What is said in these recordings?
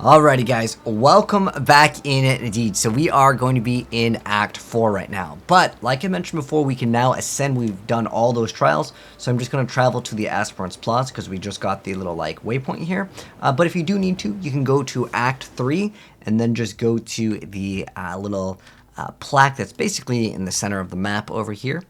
Alrighty guys, welcome back in indeed. So we are going to be in Act 4 right now. But like I mentioned before, we can now ascend. We've done all those trials. So I'm just going to travel to the Aspirant's Plaza because we just got the little like waypoint here. But if you do need to, you can go to Act 3 and then just go to the little plaque that's basically in the center of the map over here.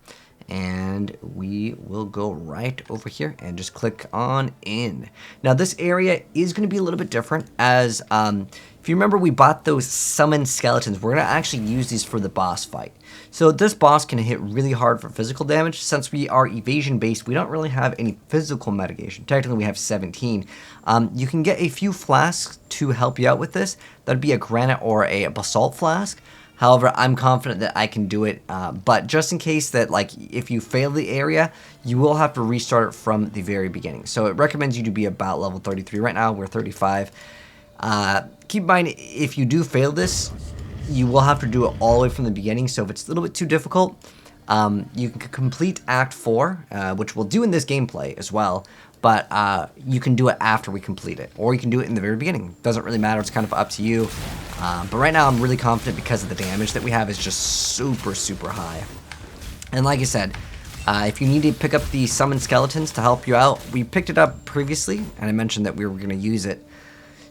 And we will go right over here and just click on in. Now this area is going to be a little bit different as if you remember, we bought those summoned skeletons. We're going to actually use these for the boss fight. So this boss can hit really hard for physical damage. Since we are evasion based, we don't really have any physical mitigation. Technically we have 17. You can get a few flasks to help you out with this. That'd be a granite or a basalt flask. However, I'm confident that I can do it, but just in case that, like, if you fail the area, you will have to restart it from the very beginning. So it recommends you to be about level 33. Right now, we're 35. Keep in mind, if you do fail this, you will have to do it all the way from the beginning. So if it's a little bit too difficult, you can complete Act 4, which we'll do in this gameplay as well. But you can do it after we complete it, or you can do it in the very beginning. Doesn't really matter. It's kind of up to you. But right now, I'm really confident because of the damage that we have is just super, super high. And like I said, if you need to pick up the summoned skeletons to help you out, we picked it up previously, and I mentioned that we were going to use it.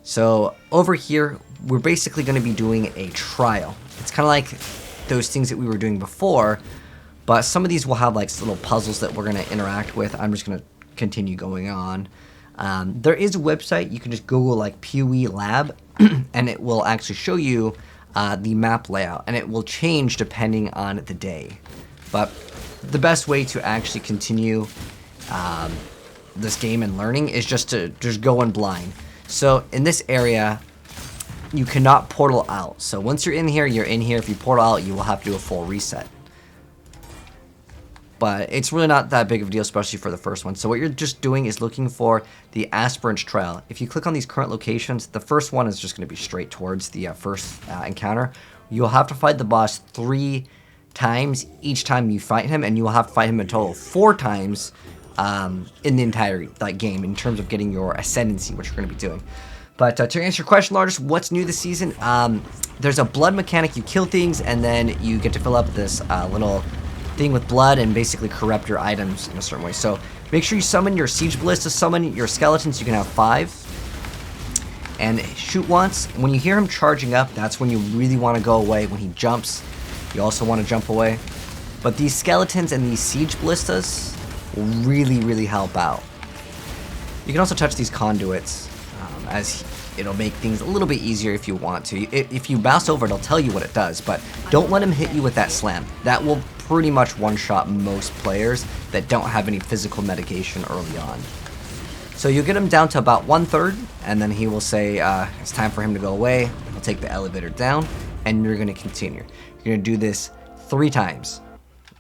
So over here, we're basically going to be doing a trial. It's kind of like those things that we were doing before, but some of these will have like little puzzles that we're going to interact with. I'm just going to continue going on. There is a website. You can just Google like PoE lab and it will actually show you the map layout, and it will change depending on the day. But the best way to actually continue this game and learning is just to go in blind. So in this area, you cannot portal out. So once you're in here, you're in here. If you portal out, you will have to do a full reset. But it's really not that big of a deal, especially for the first one. So what you're just doing is looking for the Aspirant's Trail. If you click on these current locations, the first one is just going to be straight towards the first encounter. You'll have to fight the boss 3 times each time you fight him, and you will have to fight him a total 4 times in the entire game in terms of getting your ascendancy, which you're going to be doing. But to answer your question, Largest, what's new this season? There's a blood mechanic. You kill things, and then you get to fill up this little thing with blood and basically corrupt your items in a certain way. So make sure you summon your siege ballista, summon your skeletons. You can have 5 and shoot once. When you hear him charging up, that's when you really want to go away. When he jumps, you also want to jump away. But these skeletons and these siege ballistas will really help out. You can also touch these conduits as it'll make things a little bit easier if you want to. If you mouse over, it'll tell you what it does, but don't let him hit you with that slam. That will pretty much one-shot most players that don't have any physical mitigation early on. So you'll get him down to about 1/3, and then he will say it's time for him to go away. He'll take the elevator down, and you're going to continue. You're going to do this 3 times.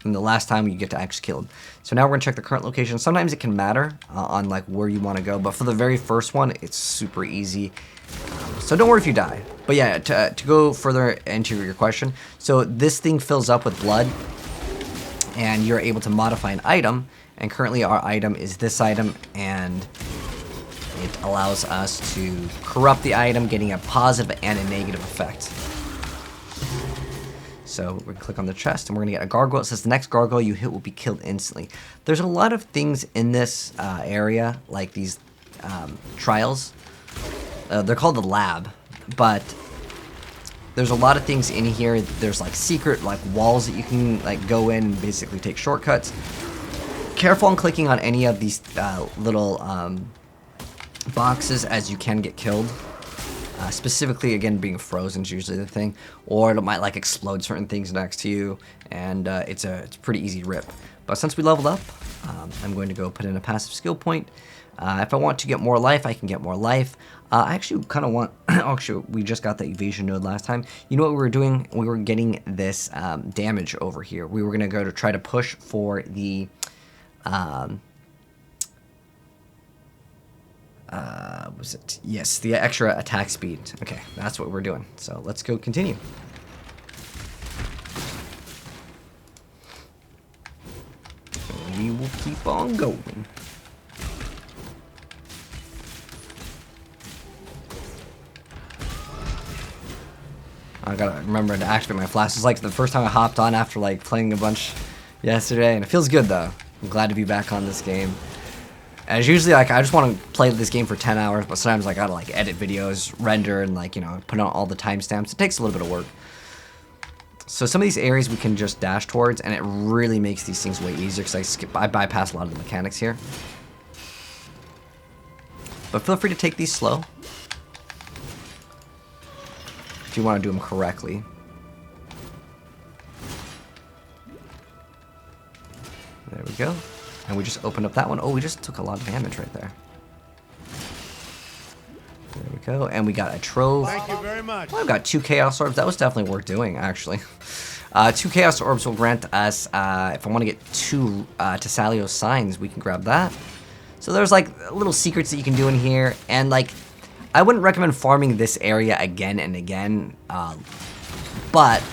And the last time you get to actually kill him. So now we're going to check the current location. Sometimes it can matter on like where you want to go, but for the very first one, it's super easy. So don't worry if you die. But yeah, to go further into your question, so this thing fills up with blood, and you're able to modify an item, and currently our item is this item, and it allows us to corrupt the item, getting a positive and a negative effect. So we're going to click on the chest, and we're going to get a gargoyle. It says the next gargoyle you hit will be killed instantly. There's a lot of things in this area, like these trials. They're called the lab, but there's a lot of things in here. There's like secret like walls that you can like go in and basically take shortcuts. Careful on clicking on any of these little boxes, as you can get killed. Specifically, again, being frozen is usually the thing, or it might like explode certain things next to you, and it's a pretty easy rip. But since we leveled up, I'm going to go put in a passive skill point. If I want to get more life, I can get more life. I actually kind of want, actually, we just got the evasion node last time. You know what we were doing? We were getting this damage over here. We were going to go to try to push for the, was it? Yes, the extra attack speed. Okay, that's what we're doing. So let's go continue. We will keep on going. I gotta remember to activate my flash. It's like the first time I hopped on after like playing a bunch yesterday, and it feels good though. I'm glad to be back on this game. As usually, like, I just want to play this game for 10 hours, but sometimes I gotta like edit videos, render, and like, you know, put on all the timestamps. It takes a little bit of work. So some of these areas we can just dash towards, and it really makes these things way easier because I bypass a lot of the mechanics here. But feel free to take these slow if you want to do them correctly. There we go. And we just opened up that one. Oh, we just took a lot of damage right there. There we go. And we got a trove. Thank you very much. Well, I've got 2 Chaos Orbs. That was definitely worth doing, actually. 2 Chaos Orbs will grant us, if I want to get 2 Tessalio Signs, we can grab that. So there's, like, little secrets that you can do in here. And, like, I wouldn't recommend farming this area again and again. But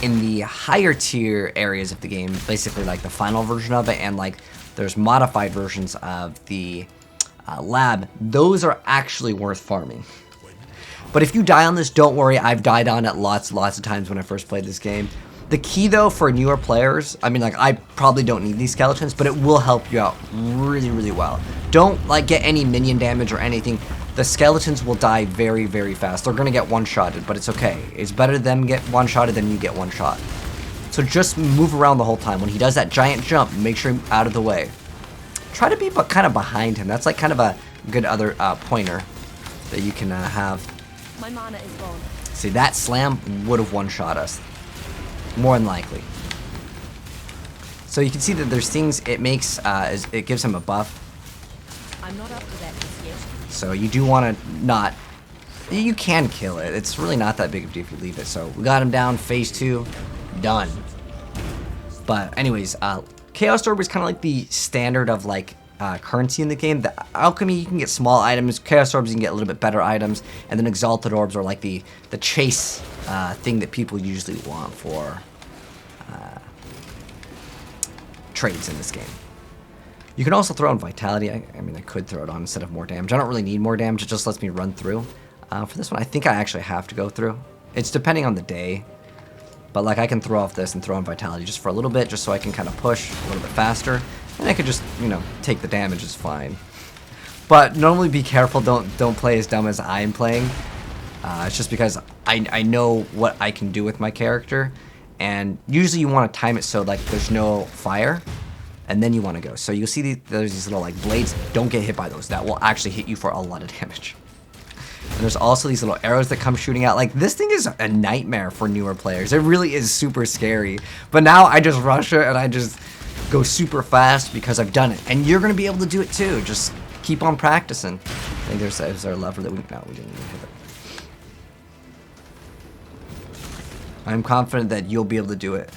in the higher tier areas of the game, basically, like, the final version of it, and, like, there's modified versions of the lab, those are actually worth farming. But if you die on this, don't worry, I've died on it lots of times when I first played this game. The key though for newer players, I mean, like, I probably don't need these skeletons, but it will help you out really well. Don't like get any minion damage or anything. The skeletons will die very fast. They're gonna get one-shotted, but it's okay. It's better them get one-shotted than you get one shot. So just move around the whole time. When he does that giant jump, make sure you're out of the way. Try to be kind of behind him. That's like kind of a good other pointer that you can have. My mana is gone. See, that slam would have one-shot us. More than likely. So you can see that there's things it makes, it gives him a buff. I'm not up to that just yet. So you do want to not, you can kill it. It's really not that big of a deal if you leave it. So we got him down, phase 2, done. But anyways, Chaos Orb is kind of like the standard of like currency in the game. The Alchemy, you can get small items. Chaos Orbs, you can get a little bit better items. And then Exalted Orbs are like the chase thing that people usually want for trades in this game. You can also throw on Vitality. I mean, I could throw it on instead of more damage. I don't really need more damage. It just lets me run through. For this one, I think I actually have to go through. It's depending on the day. But like I can throw off this and throw on Vitality just for a little bit, just so I can kind of push a little bit faster. And I could just, you know, take the damage is fine. But normally be careful, don't play as dumb as I'm playing. It's just because I know what I can do with my character. And usually you want to time it so like there's no fire. And then you want to go. So you'll see there's these little like blades. Don't get hit by those. That will actually hit you for a lot of damage. And there's also these little arrows that come shooting out. Like, this thing is a nightmare for newer players. It really is super scary. But now I just rush it and I just go super fast because I've done it. And you're going to be able to do it too. Just keep on practicing. I think there's our lever that we didn't even hit it. I'm confident that you'll be able to do it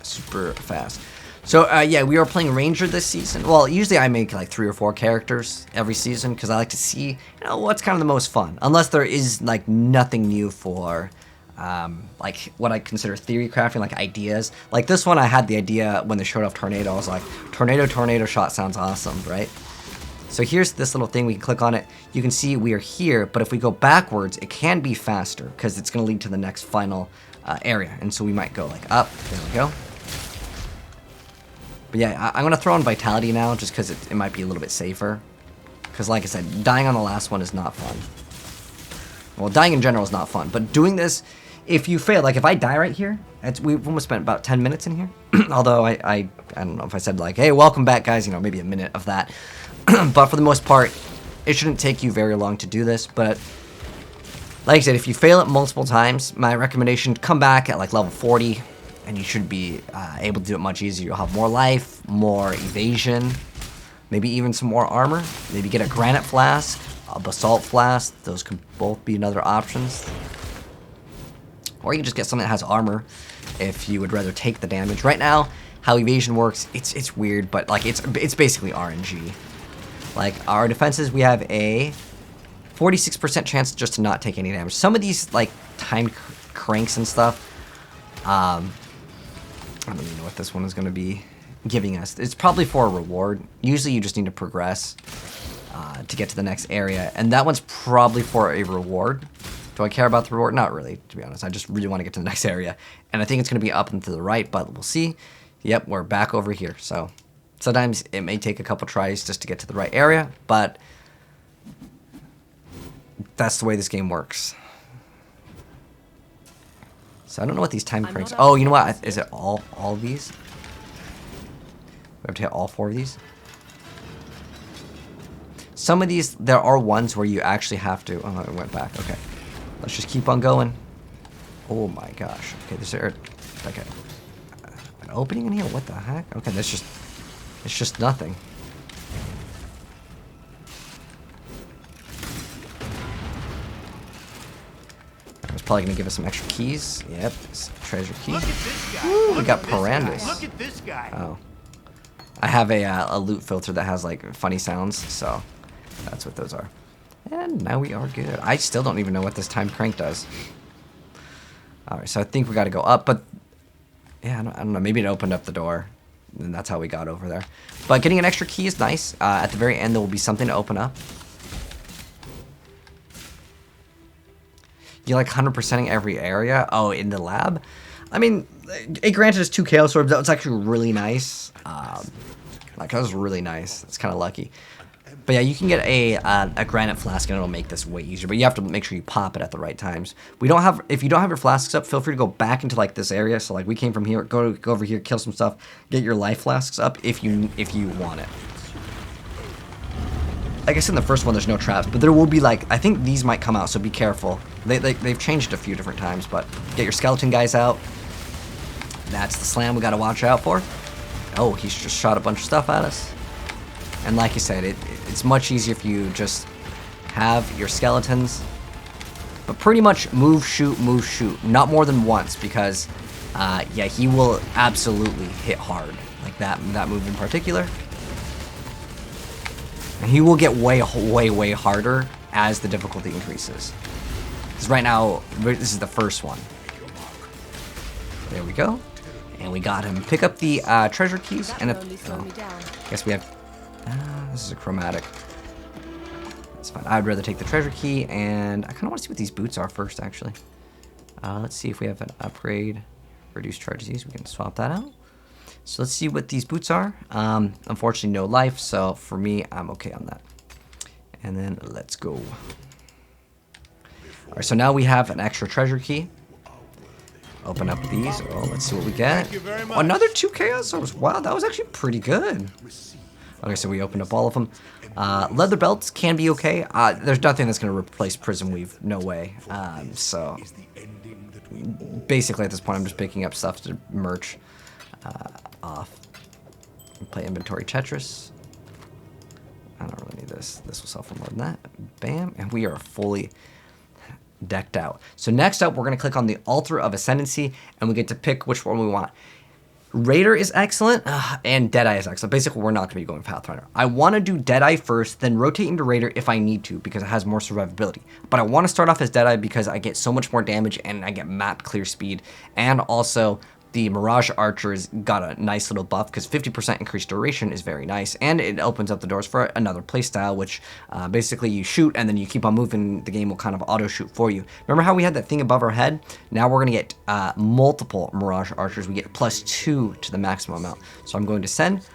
super fast. So, yeah, we are playing Ranger this season. Well, usually I make like 3 or 4 characters every season because I like to see, you know, what's kind of the most fun. Unless there is like nothing new for, like what I consider theory crafting, like ideas. Like this one, I had the idea when they showed off Tornado. I was like, Tornado shot sounds awesome, right? So here's this little thing. We can click on it. You can see we are here, but if we go backwards, it can be faster because it's going to lead to the next final area. And so we might go like up. There we go. But yeah, I'm going to throw on Vitality now just because it might be a little bit safer. Because like I said, dying on the last one is not fun. Well, dying in general is not fun. But doing this, if you fail, like if I die right here, we've almost spent about 10 minutes in here. Although I don't know if I said like, hey, welcome back, guys. You know, maybe a minute of that. But for the most part, it shouldn't take you very long to do this. But like I said, if you fail it multiple times, my recommendation, come back at like level 40. And you should be able to do it much easier. You'll have more life, more evasion, maybe even some more armor. Maybe get a granite flask, a basalt flask. Those could both be another options. Or you can just get something that has armor if you would rather take the damage. Right now, how evasion works, it's weird, but like it's basically RNG. Like our defenses, we have a 46% chance just to not take any damage. Some of these like timed cranks and stuff, I don't even know what this one is going to be giving us. It's probably for a reward. Usually you just need to progress to get to the next area. And that one's probably for a reward. Do Do I care about the reward? Not really, to be honest. I just really want to get to the next area. And I think it's going to be up and to the right, but we'll see. Yep, we're back over here. So sometimes it may take a couple tries just to get to the right area, but that's the way this game works. So I don't know what these time cranks... Oh, you know what? Is it all these? We have to hit all 4 of these? Some of these, there are ones where you actually have to... Oh, it went back. Okay. Let's just keep on going. Oh my gosh. Okay, there's like an opening in here? What the heck? Okay, that's just... It's just nothing. It's probably going to give us some extra keys. Yep, treasure key. Ooh, we got Pirandas. Look at this guy. Oh. I have a loot filter that has like funny sounds, so that's what those are. And now we are good. I still don't even know what this time crank does. Alright, so I think we got to go up, but yeah, I don't know. Maybe it opened up the door, and that's how we got over there. But getting an extra key is nice. At the very end, there will be something to open up. You like 100%ing every area? Oh, in the lab? I mean, it granted us 2 Chaos Orbs. That was actually really nice. Like, that was really nice. It's kind of lucky. But yeah, you can get a granite flask and it'll make this way easier. But you have to make sure you pop it at the right times. If you don't have your flasks up, feel free to go back into like this area. So like we came from here, go over here, kill some stuff, get your life flasks up if you want it. Like I said in the first one, there's no traps, but there will be like, I think these might come out, so be careful. They've changed a few different times, but get your skeleton guys out. That's the slam we gotta watch out for. Oh, he's just shot a bunch of stuff at us. And like you said, it's much easier if you just have your skeletons. But pretty much move, shoot, not more than once, because yeah, he will absolutely hit hard. Like that move in particular. And he will get way harder as the difficulty increases. Because right now, this is the first one. There we go. And we got him. Pick up the treasure keys. And if, I guess we have... this is a chromatic. That's fine. I'd rather take the treasure key. And I kind of want to see what these boots are first, actually. Let's see if we have an upgrade. Reduce charge disease. We can swap that out. So let's see what these boots are. Unfortunately, no life, so for me, I'm okay on that. And then let's go. All right, so now we have an extra treasure key. Open up these. Oh, let's see what we get. Oh, another 2 Chaos Orbs. Wow, that was actually pretty good. Okay, so we opened up all of them. Leather belts can be okay. There's nothing that's going to replace Prism Weave. No way. So basically at this point, I'm just picking up stuff to merch. Off. Play inventory Tetris. I don't really need this. This will sell for more than that. Bam. And we are fully decked out. So next up, we're going to click on the Altar of Ascendancy, and we get to pick which one we want. Raider is excellent, and Deadeye is excellent. Basically, we're not going to be going Pathfinder. I want to do Deadeye first, then rotate into Raider if I need to, because it has more survivability. But I want to start off as Deadeye because I get so much more damage, and I get map clear speed, and also... The Mirage Archer's got a nice little buff because 50% increased duration is very nice, and it opens up the doors for another playstyle, which basically you shoot and then you keep on moving. The game will kind of auto shoot for you. Remember how we had that thing above our head? Now we're gonna get multiple Mirage Archers. We get +2 to the maximum amount. So I'm going to send,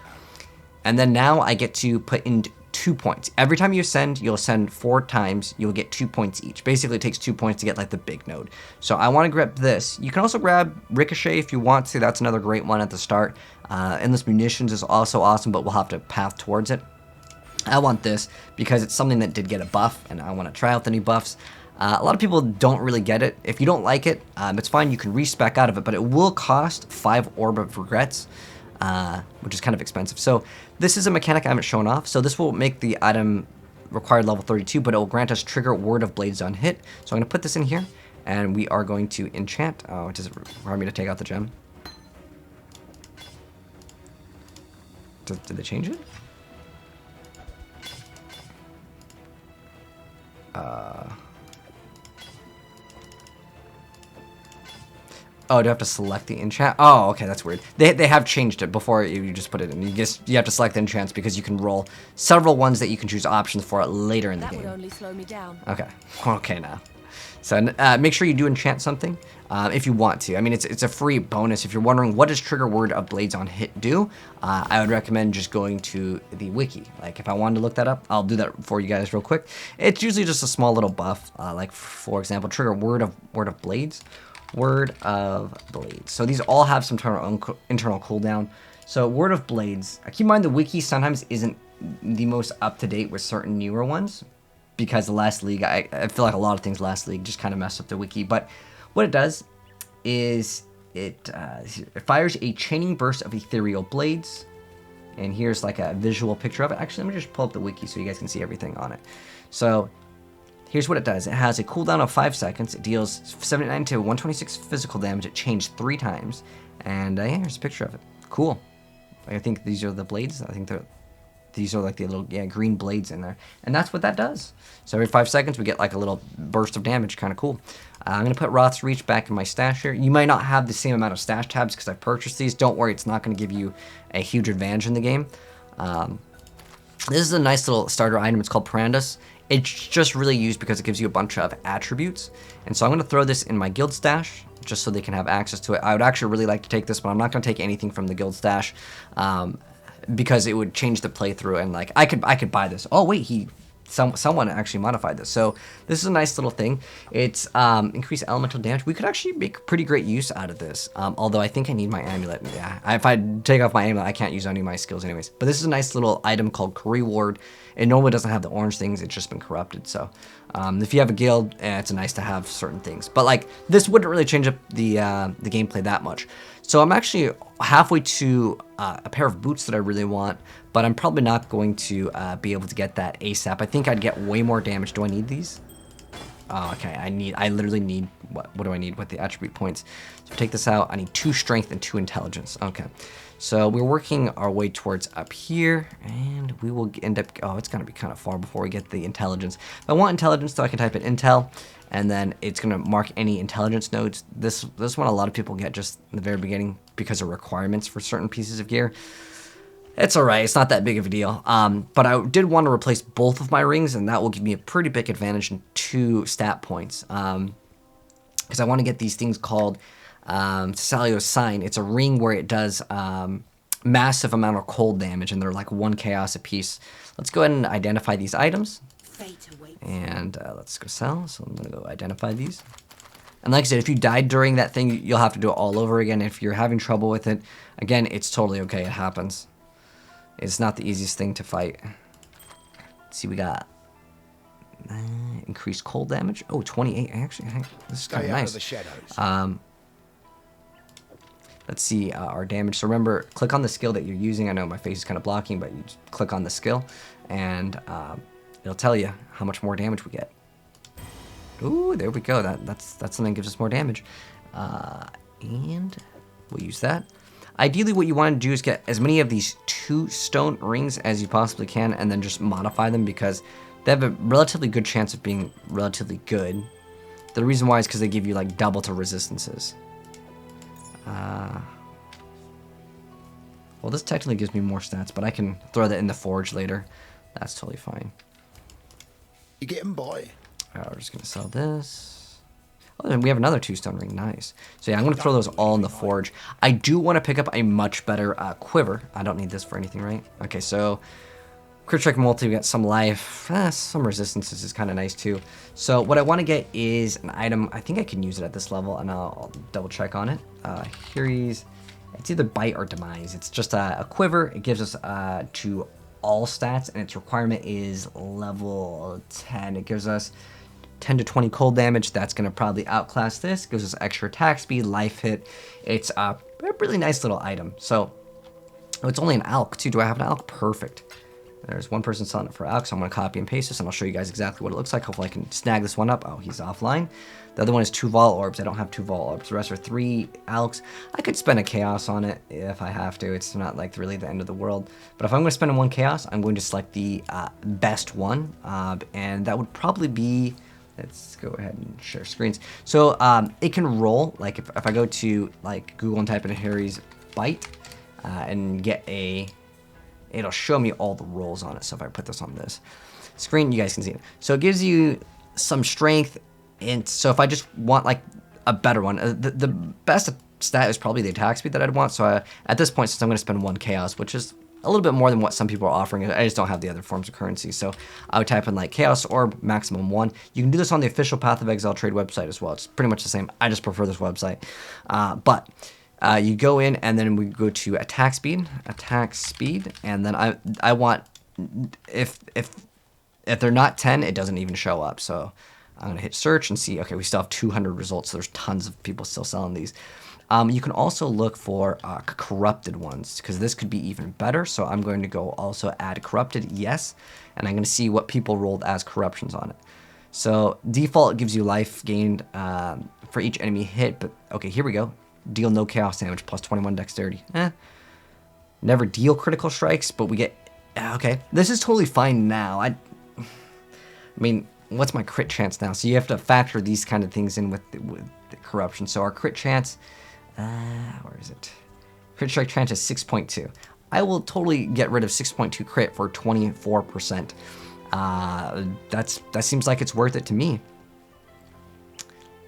and then now I get to put in 2 points. Every time you send, you'll send 4 times. You'll get 2 points each. Basically, it takes 2 points to get like the big node. So I want to grab this. You can also grab Ricochet if you want to. That's another great one at the start. Endless Munitions is also awesome, but we'll have to path towards it. I want this because it's something that did get a buff, and I want to try out the new buffs. A lot of people don't really get it. If you don't like it, it's fine. You can respec out of it, but it will cost 5 Orb of Regrets. Which is kind of expensive. So this is a mechanic I haven't shown off. So this will make the item required level 32, but it will grant us trigger Word of Blades on hit. So I'm going to put this in here, and we are going to enchant. Oh, does it require me to take out the gem? Did they change it? Oh, do I have to select the enchant? Oh, okay, that's weird. They have changed it before you just put it in. You have to select the enchants because you can roll several ones that you can choose options for later in the game. That would only slow me down. Okay. Okay now. So make sure you do enchant something if you want to. I mean, it's a free bonus. If you're wondering what does trigger word of blades on hit do, I would recommend just going to the wiki. Like if I wanted to look that up, I'll do that for you guys real quick. It's usually just a small little buff, like for example, trigger word of blades. Word of blades. So these all have some internal cooldown. So word of blades. Keep in mind the wiki sometimes isn't the most up to date with certain newer ones, because the last league, I feel like a lot of things last league just kind of messed up the wiki. But what it does is it fires a chaining burst of ethereal blades. And here's like a visual picture of it. Actually, let me just pull up the wiki so you guys can see everything on it. So here's what it does. It has a cooldown of 5 seconds. It deals 79 to 126 physical damage. It changed 3 times. And yeah, here's a picture of it. Cool. I think these are the blades. I think these are like the little green blades in there. And that's what that does. So every 5 seconds we get like a little burst of damage. Kind of cool. I'm going to put Roth's Reach back in my stash here. You might not have the same amount of stash tabs because I purchased these. Don't worry, it's not going to give you a huge advantage in the game. This is a nice little starter item. It's called Parandus. It's just really used because it gives you a bunch of attributes. And so I'm going to throw this in my guild stash just so they can have access to it. I would actually really like to take this, but I'm not going to take anything from the guild stash because it would change the playthrough. And like I could buy this. Oh wait, someone actually modified this. So this is a nice little thing. It's increased elemental damage. We could actually make pretty great use out of this. Although I think I need my amulet. Yeah, if I take off my amulet, I can't use any of my skills anyways. But this is a nice little item called Career Ward. It normally doesn't have the orange things. It's just been corrupted. So if you have a guild, it's nice to have certain things. But like this wouldn't really change up the gameplay that much. So I'm actually halfway to a pair of boots that I really want, but I'm probably not going to be able to get that ASAP. I think I'd get way more damage. Do I need these? Oh, okay. I literally need, what do I need with the attribute points? So take this out. I need 2 strength and 2 intelligence. Okay. So we're working our way towards up here, and we will end up, oh, it's going to be kind of far before we get the intelligence. If I want intelligence, so I can type in intel, and then it's going to mark any intelligence nodes. This one a lot of people get just in the very beginning because of requirements for certain pieces of gear. It's alright, it's not that big of a deal. But I did want to replace both of my rings, and that will give me a pretty big advantage in 2 stat points. Because I want to get these things called Salio's Sign. It's a ring where it does massive amount of cold damage, and they're like 1 chaos apiece. Let's go ahead and identify these items. And let's go sell. So I'm going to go identify these. And like I said, if you died during that thing, you'll have to do it all over again. If you're having trouble with it, again, it's totally okay. It happens. It's not the easiest thing to fight. Let's see, we got increased cold damage. Oh, 28. Actually, this is kind of nice. Let's see our damage. So remember, click on the skill that you're using. I know my face is kind of blocking, but you just click on the skill, and it'll tell you how much more damage we get. Ooh, there we go. That's something that gives us more damage. And we'll use that. Ideally, what you want to do is get as many of these 2 stone rings as you possibly can, and then just modify them because they have a relatively good chance of being relatively good. The reason why is because they give you like double to resistances. Well, this technically gives me more stats, but I can throw that in the forge later. That's totally fine. You get 'em, boy. We're just going to sell this. Oh, and we have another 2 stone ring. Nice. So yeah, I'm going to throw those all in the forge. I do want to pick up a much better quiver. I don't need this for anything, right? Okay, so crit strike multi, we got some life. Some resistances is kind of nice too. So what I want to get is an item. I think I can use it at this level, and I'll double check on it. It's either bite or demise. It's just a quiver. It gives us to all stats, and its requirement is level 10. It gives us 10 to 20 cold damage. That's going to probably outclass this. Gives us extra attack speed, life hit. It's a really nice little item. So it's only an alch too. Do I have an alch? Perfect. There's one person selling it for alch, so I'm going to copy and paste this, and I'll show you guys exactly what it looks like. Hopefully I can snag this one up. Oh, he's offline. The other one is 2 Vol Orbs. I don't have 2 Vol Orbs. The rest are 3 alchs. I could spend a Chaos on it if I have to. It's not like really the end of the world. But if I'm going to spend 1 Chaos, I'm going to select the best one. And that would probably be... Let's go ahead and share screens. So it can roll. Like if I go to like Google and type in Harry's Bite and get a... It'll show me all the rolls on it. So if I put this on this screen, you guys can see it. So it gives you some strength, And so if I just want like a better one, the best stat is probably the attack speed that I'd want. So at this point, since I'm going to spend 1 chaos, which is a little bit more than what some people are offering, I just don't have the other forms of currency. So I would type in like chaos or maximum 1. You can do this on the official Path of Exile trade website as well. It's pretty much the same. I just prefer this website. But you go in and then we go to attack speed, and then I want, if they're not 10, it doesn't even show up. So I'm gonna hit search and see. Okay, we still have 200 results. So there's tons of people still selling these. You can also look for corrupted ones, because this could be even better. So I'm going to go also add corrupted, yes, and I'm going to see what people rolled as corruptions on it. So default gives you life gained for each enemy hit, but okay, here we go. Deal no chaos damage plus 21 dexterity. Never deal critical strikes, but we get, okay, this is totally fine now. I mean, what's my crit chance now? So you have to factor these kind of things in with the corruption. So our crit chance, where is it? Crit strike chance is 6.2. I will totally get rid of 6.2 crit for 24%. That seems like it's worth it to me,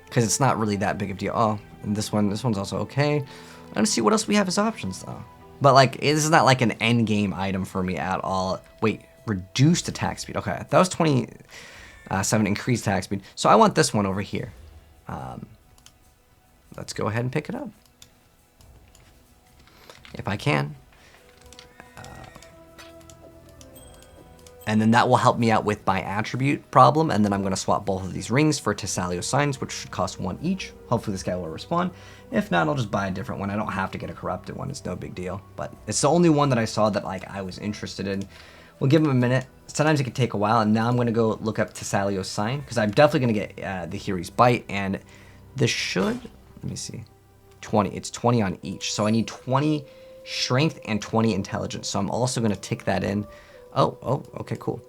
because it's not really that big of a deal. Oh, and this one's also okay. I'm gonna see what else we have as options though. But like, this is not like an end game item for me at all. Wait, reduced attack speed. Okay, that was 27 increased attack speed. So I want this one over here. Let's go ahead and pick it up. If I can. And then that will help me out with my attribute problem. And then I'm going to swap both of these rings for Tessalio signs, which should cost 1 each. Hopefully this guy will respond. If not, I'll just buy a different one. I don't have to get a corrupted one. It's no big deal. But it's the only one that I saw that like I was interested in. We'll give him a minute. Sometimes it can take a while. And now I'm going to go look up Tessalio's sign, because I'm definitely going to get the Hiri's Bite. And this should, let me see, 20. It's 20 on each. So I need 20 strength and 20 intelligence. So I'm also going to tick that in. Oh, okay, cool.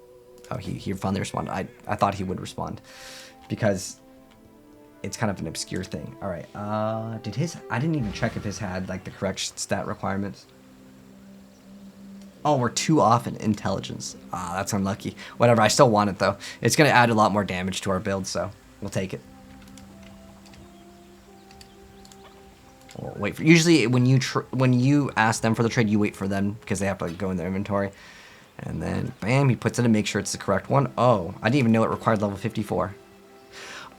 Oh, he finally responded. I thought he would respond, because it's kind of an obscure thing. All right, I didn't even check if his had like the correct stat requirements. Oh, we're 2 off in intelligence. That's unlucky. Whatever, I still want it though. It's gonna add a lot more damage to our build, so we'll take it. We'll wait for, usually when you ask them for the trade, you wait for them, because they have to like, go in their inventory. And then, bam, he puts it in, make sure it's the correct one. Oh, I didn't even know it required level 54.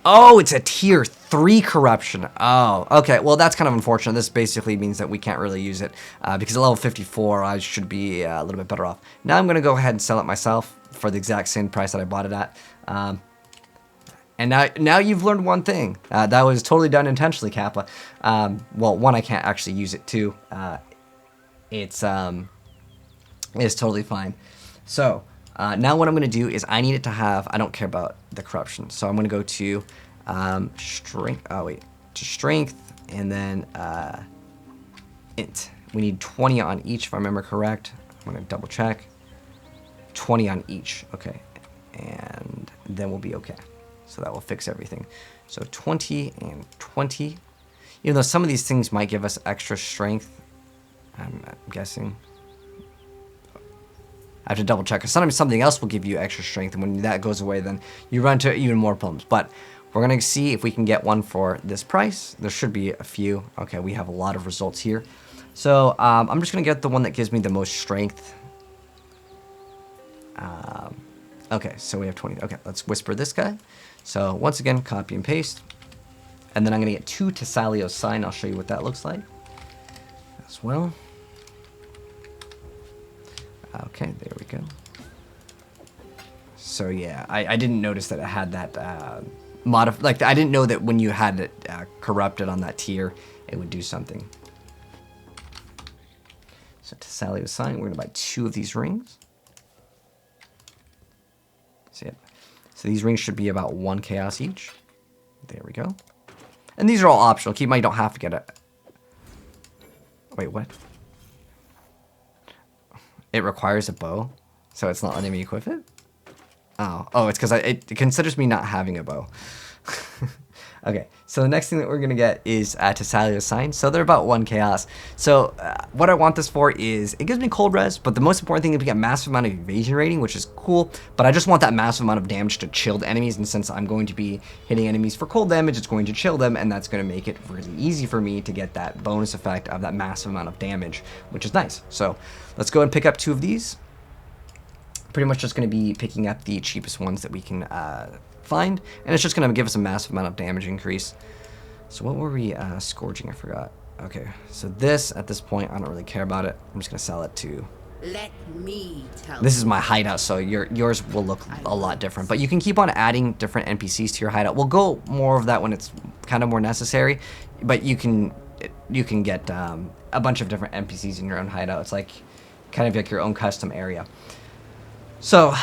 Oh, it's a tier 3 corruption. Oh, okay. Well, that's kind of unfortunate. This basically means that we can't really use it, because at level 54, I should be a little bit better off. Now I'm going to go ahead and sell it myself for the exact same price that I bought it at. And now you've learned one thing. That was totally done intentionally, Kappa. Well, one, I can't actually use it. 2, it's totally fine. So now what I'm going to do is I need it to have, I don't care about the corruption. So I'm going to go to strength. Oh, wait. To strength. And then int. We need 20 on each, if I remember correct. I'm going to double check. 20 on each. Okay. And then we'll be okay. So that will fix everything. So 20 and 20. Even though some of these things might give us extra strength, I'm guessing. I have to double check, because sometimes something else will give you extra strength, and when that goes away, then you run into even more problems. But we're going to see if we can get one for this price. There should be a few. Okay, we have a lot of results here. So I'm just going to get the one that gives me the most strength. Okay, so we have 20. Okay, let's whisper this guy. So once again, copy and paste. And then I'm going to get 2 Tessalio sign. I'll show you what that looks like as well. Okay, there we go. So yeah, I didn't notice that it had that like I didn't know that when you had it corrupted on that tier, it would do something. So Tessalio sign, we're gonna buy 2 of these rings. See it? So these rings should be about 1 chaos each. There we go. And these are all optional. Keep in mind, you don't have to get it. Wait, what? It requires a bow, so it's not letting me equip it? Oh, it's because it considers me not having a bow. Okay, so the next thing that we're gonna get is Tessalio's Sign. So they're about 1 chaos. So what I want this for is, it gives me cold res, but the most important thing is we get massive amount of evasion rating, which is cool, but I just want that massive amount of damage to chill the enemies, and since I'm going to be hitting enemies for cold damage, it's going to chill them, and that's gonna make it really easy for me to get that bonus effect of that massive amount of damage, which is nice. So let's go and pick up 2 of these. Pretty much just gonna be picking up the cheapest ones that we can find, and it's just gonna give us a massive amount of damage increase. So what were we scourging? I forgot. Okay, so this at this point I don't really care about it. I'm just gonna sell it to. Let me tell This is my hideout, so yours will look a lot different. But you can keep on adding different NPCs to your hideout. We'll go more of that when it's kind of more necessary. But you can get a bunch of different NPCs in your own hideout. It's like kind of like your own custom area. So.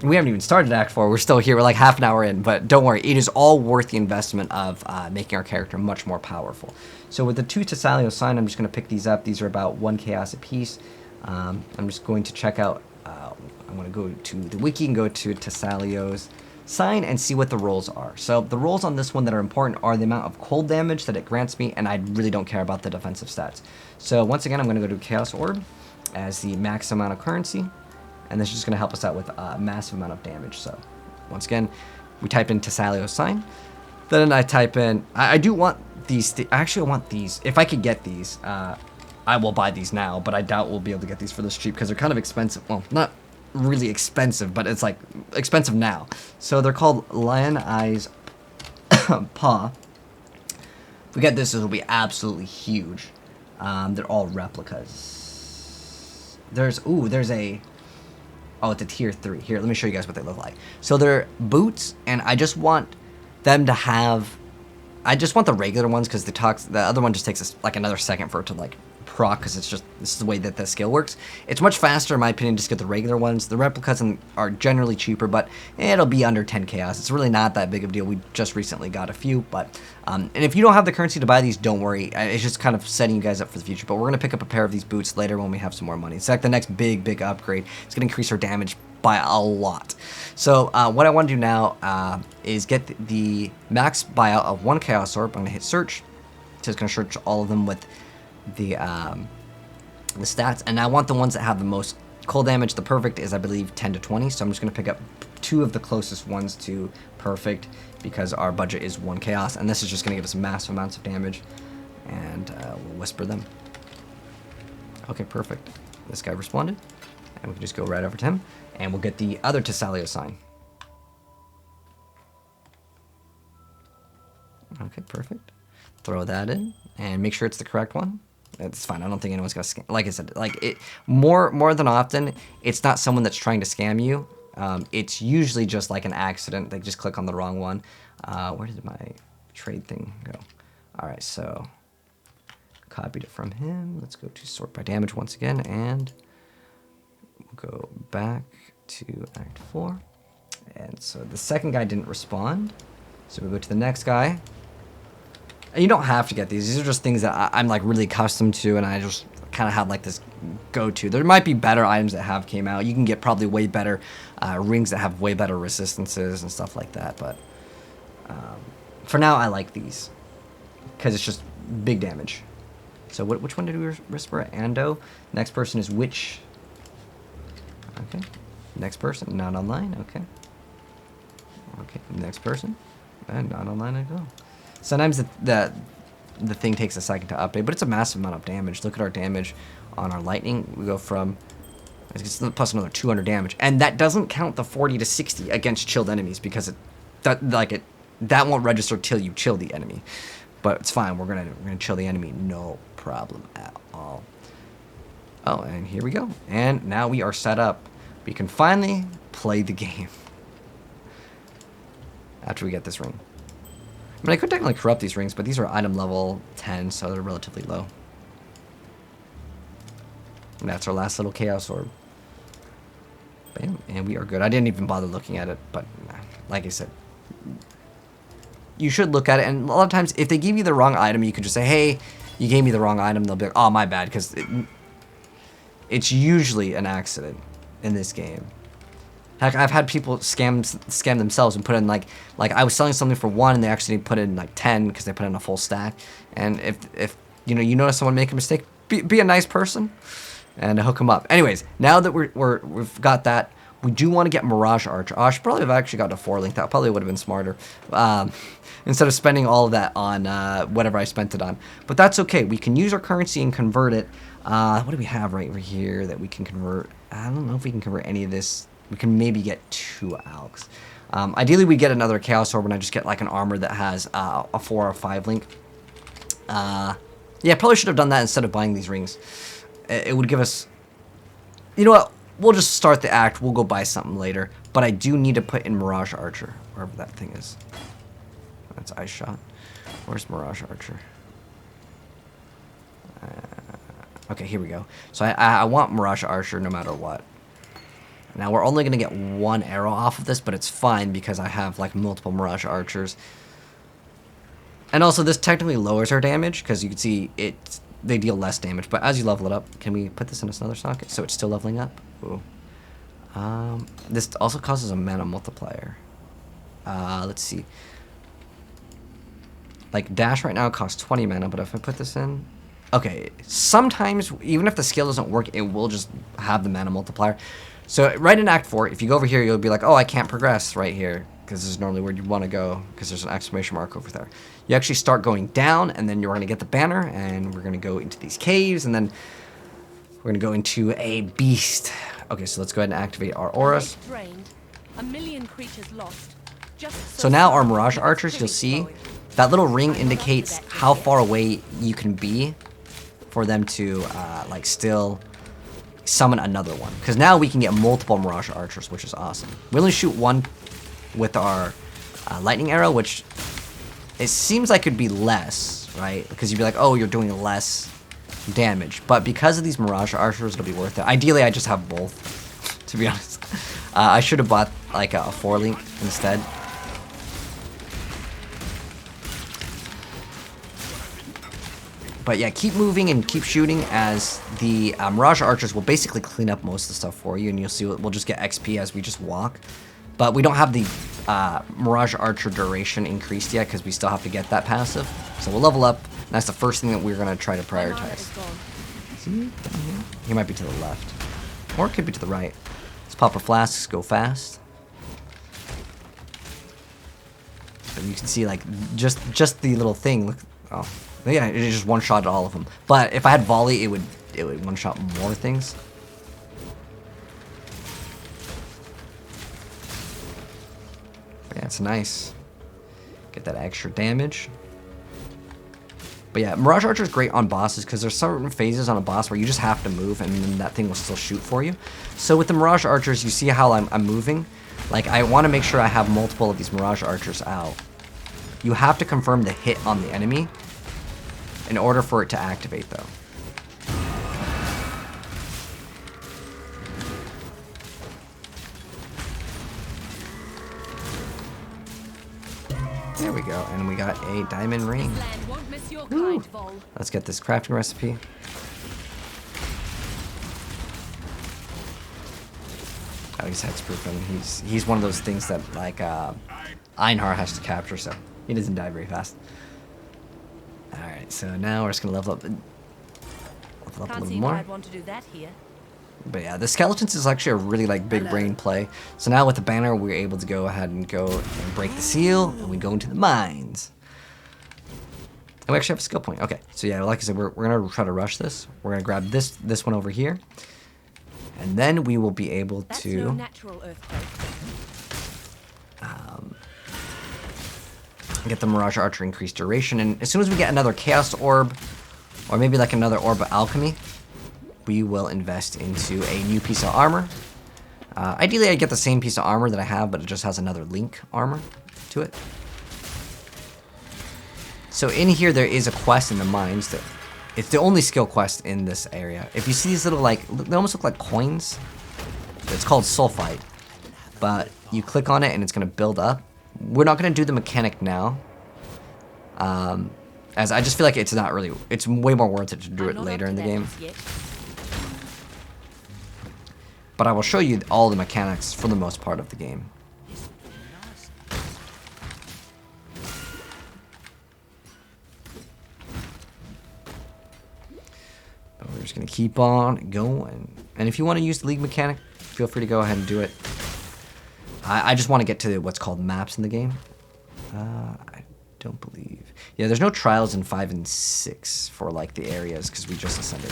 We haven't even started Act 4. We're still here. We're like half an hour in, but don't worry. It is all worth the investment of making our character much more powerful. So with the 2 Tessalio Sign, I'm just going to pick these up. These are about 1 chaos apiece. I'm just going to check out. I'm going to go to the wiki and go to Tessalio's Sign and see what the rolls are. So the rolls on this one that are important are the amount of cold damage that it grants me, and I really don't care about the defensive stats. So once again, I'm going to go to Chaos Orb as the max amount of currency. And this is just going to help us out with a massive amount of damage. So, once again, we type in Tessalio's Sign. Then I type in... I do want these... Actually, I want these. If I could get these, I will buy these now. But I doubt we'll be able to get these for this cheap because they're kind of expensive. Well, not really expensive, but it's like expensive now. So, they're called Lion Eyes Paw. If we get this, it'll be absolutely huge. They're all replicas. There's a... Oh, it's a tier 3. Here, let me show you guys what they look like. So they're boots, and I just want them to have... I just want the regular ones, because the other one just takes us like another second for it to like proc, because it's just... This is the way that the skill works. It's much faster, in my opinion, just get the regular ones. The replicas are generally cheaper, but it'll be under 10 chaos. It's really not that big of a deal. We just recently got a few, but... and if you don't have the currency to buy these, don't worry. It's just kind of setting you guys up for the future. But we're going to pick up a pair of these boots later when we have some more money. It's like the next big upgrade. It's going to increase our damage by a lot. So what I want to do now is get the max buyout of 1 Chaos Orb. I'm going to hit search. So it's going to search all of them with the stats. And I want the ones that have the most cold damage. The perfect is, I believe, 10 to 20. So I'm just going to pick up 2 of the closest ones to perfect, because our budget is 1 chaos, and this is just going to give us massive amounts of damage, and we'll whisper them. Okay, perfect. This guy responded, and we can just go right over to him, and we'll get the other Tessalio Sign. Okay, perfect. Throw that in, and make sure it's the correct one. It's fine. I don't think anyone's gonna scam. Like I said, like it more than often, it's not someone that's trying to scam you. It's usually just like an accident. They just click on the wrong one. Where did my trade thing go? All right, so copied it from him. Let's go to sort by damage once again, and we'll go back to Act 4. And so the second guy didn't respond. So we'll go to the next guy. And you don't have to get these. These are just things that I'm like really accustomed to, and I just kind of have like this go-to. There might be better items that have came out. You can get probably way better rings that have way better resistances and stuff like that. But for now, I like these because it's just big damage. So which one did we whisper? Ando. Next person is Witch. Okay. Next person, not online. Okay. Okay. Next person, and not online I go. Sometimes the thing takes a second to update, but it's a massive amount of damage. Look at our damage on our lightning. We go from plus another 200 damage, and that doesn't count the 40 to 60 against chilled enemies, because that won't register till you chill the enemy. But it's fine. We're gonna chill the enemy, no problem at all. Oh, and here we go. And now we are set up. We can finally play the game after we get this ring. I mean, I could technically corrupt these rings, but these are item level 10, so they're relatively low. And that's our last little Chaos Orb. Bam, and we are good. I didn't even bother looking at it, but like I said, you should look at it. And a lot of times, if they give you the wrong item, you could just say, hey, you gave me the wrong item. They'll be like, oh, my bad, because it's usually an accident in this game. Heck, I've had people scam themselves and put in like I was selling something for 1 and they actually put in like 10 because they put in a full stack. And if you notice someone make a mistake, be a nice person and hook them up. Anyways, now that we've got that, we do want to get Mirage Archer. I should probably have actually got a 4-link. That probably would have been smarter. Instead of spending all of that on whatever I spent it on. But that's okay. We can use our currency and convert it. What do we have right over here that we can convert? I don't know if we can convert any of this. We can maybe get 2 Alks. Ideally, we get another Chaos Orb and I just get like an armor that has a 4 or 5 link. Yeah, probably should have done that instead of buying these rings. It would give us... You know what? We'll just start the act. We'll go buy something later. But I do need to put in Mirage Archer, wherever that thing is. That's Ice Shot. Where's Mirage Archer? Okay, here we go. So I want Mirage Archer no matter what. Now we're only going to get 1 arrow off of this, but it's fine because I have like multiple Mirage Archers. And also this technically lowers our damage because you can see they deal less damage. But as you level it up, can we put this in another socket so it's still leveling up? Ooh. This also causes a mana multiplier. Let's see. Like dash right now costs 20 mana, but if I put this in... Okay, sometimes, even if the skill doesn't work, it will just have the mana multiplier. So right in Act 4, if you go over here, you'll be like, oh, I can't progress right here, because this is normally where you want to go, because there's an exclamation mark over there. You actually start going down, and then you're going to get the banner, and we're going to go into these caves, and then we're going to go into a beast. Okay, so let's go ahead and activate our auras. A million creatures lost. So now our Mirage Archers, you'll see, that little ring indicates how far away you can be for them to, like, still summon another one. Because now we can get multiple Mirage Archers, which is awesome. We only shoot 1 with our lightning arrow, which it seems like it'd be less, right? Because you'd be like, oh, you're doing less damage. But because of these Mirage Archers, it'll be worth it. Ideally, I just have both, to be honest. I should have bought, like, a 4-link instead. But yeah, keep moving and keep shooting as the Mirage Archers will basically clean up most of the stuff for you. And you'll see we'll just get XP as we just walk. But we don't have the Mirage Archer duration increased yet because we still have to get that passive. So we'll level up. And that's the first thing that we're going to try to prioritize. See down here? He might be to the left. Or it could be to the right. Let's pop our flasks, go fast. So you can see like just the little thing. Look, oh. Yeah, it just one-shot all of them. But if I had volley, it would one-shot more things. But yeah, it's nice. Get that extra damage. But yeah, Mirage Archer is great on bosses because there's certain phases on a boss where you just have to move and then that thing will still shoot for you. So with the Mirage Archers, you see how I'm moving? Like, I want to make sure I have multiple of these Mirage Archers out. You have to confirm the hit on the enemy in order for it to activate, though. There we go, and we got a diamond ring. Woo. Let's get this crafting recipe. Oh, he's hexproof, and he's one of those things that like Einhar has to capture, so he doesn't die very fast. Alright, so now we're just gonna level up a little more. I'd want to do that here. But yeah, the skeletons is actually a really like big brain play. So now with the banner, we're able to go ahead and go and break the seal, and we go into the mines. And we actually have a skill point. Okay, so yeah, like I said, we're gonna try to rush this. We're gonna grab this one over here, and then we will be able to. No natural earthquake. Get the Mirage Archer increased duration, and as soon as we get another Chaos Orb, or maybe like another Orb of Alchemy, we will invest into a new piece of armor. Ideally, I get the same piece of armor that I have, but it just has another link armor to it. So in here, there is a quest in the mines that it's the only skill quest in this area. If you see these little like, they almost look like coins. It's called Sulfite, but you click on it and it's gonna build up. We're not going to do the mechanic now, as I just feel like it's not really, it's way more worth it to do it later in the game. but I will show you all the mechanics for the most part of the game. But we're just going to keep on going. And if you want to use the league mechanic, feel free to go ahead and do it. I just want to get to what's called maps in the game. I don't believe. Yeah, there's no trials in 5 and 6 for like the areas because we just ascended.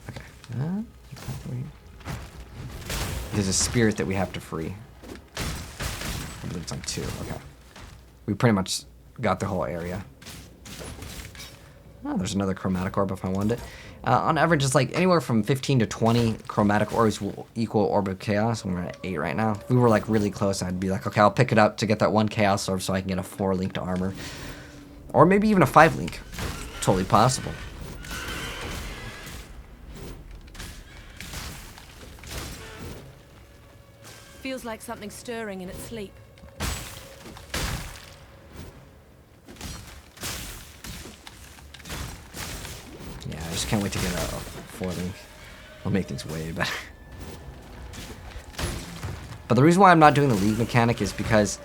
Okay. There's a spirit that we have to free. I believe it's like 2. Okay. We pretty much got the whole area. Oh, there's another chromatic orb if I wanted it. On average, it's like anywhere from 15 to 20 chromatic orbs will equal Orb of Chaos, and we're at 8 right now. If we were like really close, I'd be like, okay, I'll pick it up to get that 1 Chaos Orb so I can get a 4 linked armor. Or maybe even a 5 link. Totally possible. Feels like something's stirring in its sleep. Yeah, I just can't wait to get a 4 link. It'll make things way better. But the reason why I'm not doing the league mechanic is because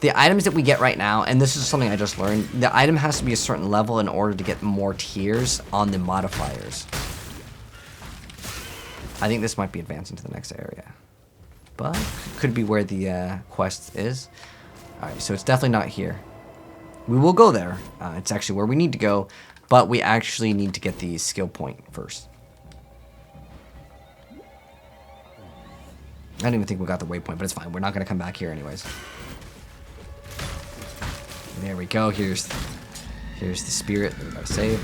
the items that we get right now, and this is something I just learned, the item has to be a certain level in order to get more tiers on the modifiers. I think this might be advancing to the next area. But could be where the quest is. Alright, so it's definitely not here. We will go there. It's actually where we need to go. But we actually need to get the skill point first. I don't even think we got the waypoint, but it's fine. We're not going to come back here anyways. There we go. Here's the spirit that we got to save.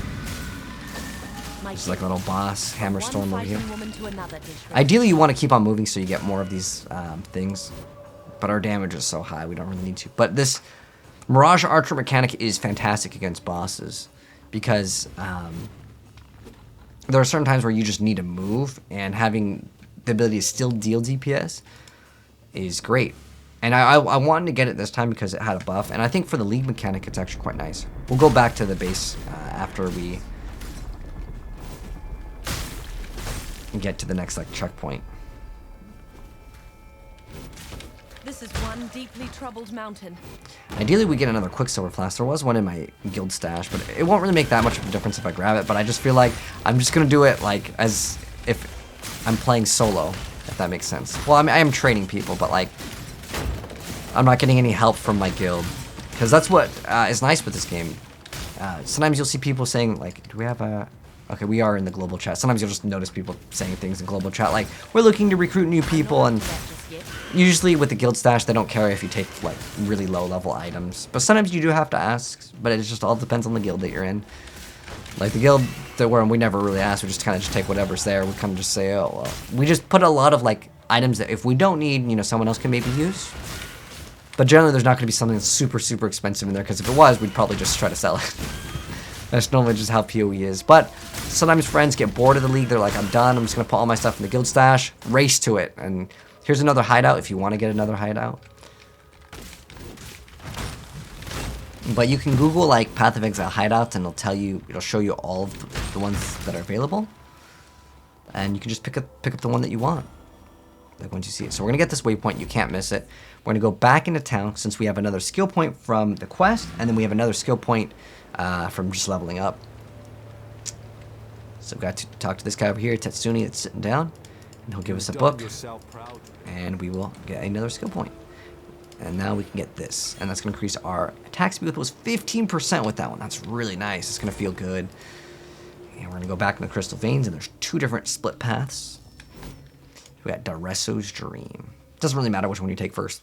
Just like a little boss, hammer storm over here. Ideally, you want to keep on moving so you get more of these things. But our damage is so high, we don't really need to. But this Mirage Archer mechanic is fantastic against bosses. Because there are certain times where you just need to move, and having the ability to still deal DPS is great. And I wanted to get it this time because it had a buff, and I think for the league mechanic it's actually quite nice. We'll go back to the base after we get to the next like checkpoint. This is one deeply troubled mountain. Ideally, we get another Quicksilver Flask. There was one in my guild stash, but it won't really make that much of a difference if I grab it. But I just feel like I'm just going to do it like as if I'm playing solo, if that makes sense. Well, I mean, I am training people, but like I'm not getting any help from my guild. Because that's what is nice with this game. Sometimes you'll see people saying, like, do we have a... Okay, we are in the global chat. Sometimes you'll just notice people saying things in global chat, like, we're looking to recruit new people, and usually with the guild stash, they don't care if you take, like, really low-level items. But sometimes you do have to ask, but it just all depends on the guild that you're in. Like, the guild that we're in, we never really ask. We just kind of just take whatever's there. We kind of just say, oh, well. We just put a lot of, like, items that if we don't need, you know, someone else can maybe use. But generally, there's not going to be something that's super, super expensive in there, because if it was, we'd probably just try to sell it. That's normally just how PoE is. But sometimes friends get bored of the league. They're like, I'm done. I'm just going to put all my stuff in the guild stash. Race to it. And here's another hideout if you want to get another hideout. But you can Google, like, Path of Exile hideouts, and it'll show you all of the ones that are available. And you can just pick up the one that you want. Like, once you see it. So we're going to get this waypoint. You can't miss it. We're going to go back into town since we have another skill point from the quest. And then we have another skill point from just leveling up. So we've got to talk to this guy over here, Tetsuni, that's sitting down. And he'll give us a book. And we will get another skill point. And now we can get this. And that's going to increase our attack speed with was 15% with that one. That's really nice. It's going to feel good. And we're going to go back in the Crystal Veins. And there's 2 different split paths. We got Dareso's Dream. Doesn't really matter which one you take first.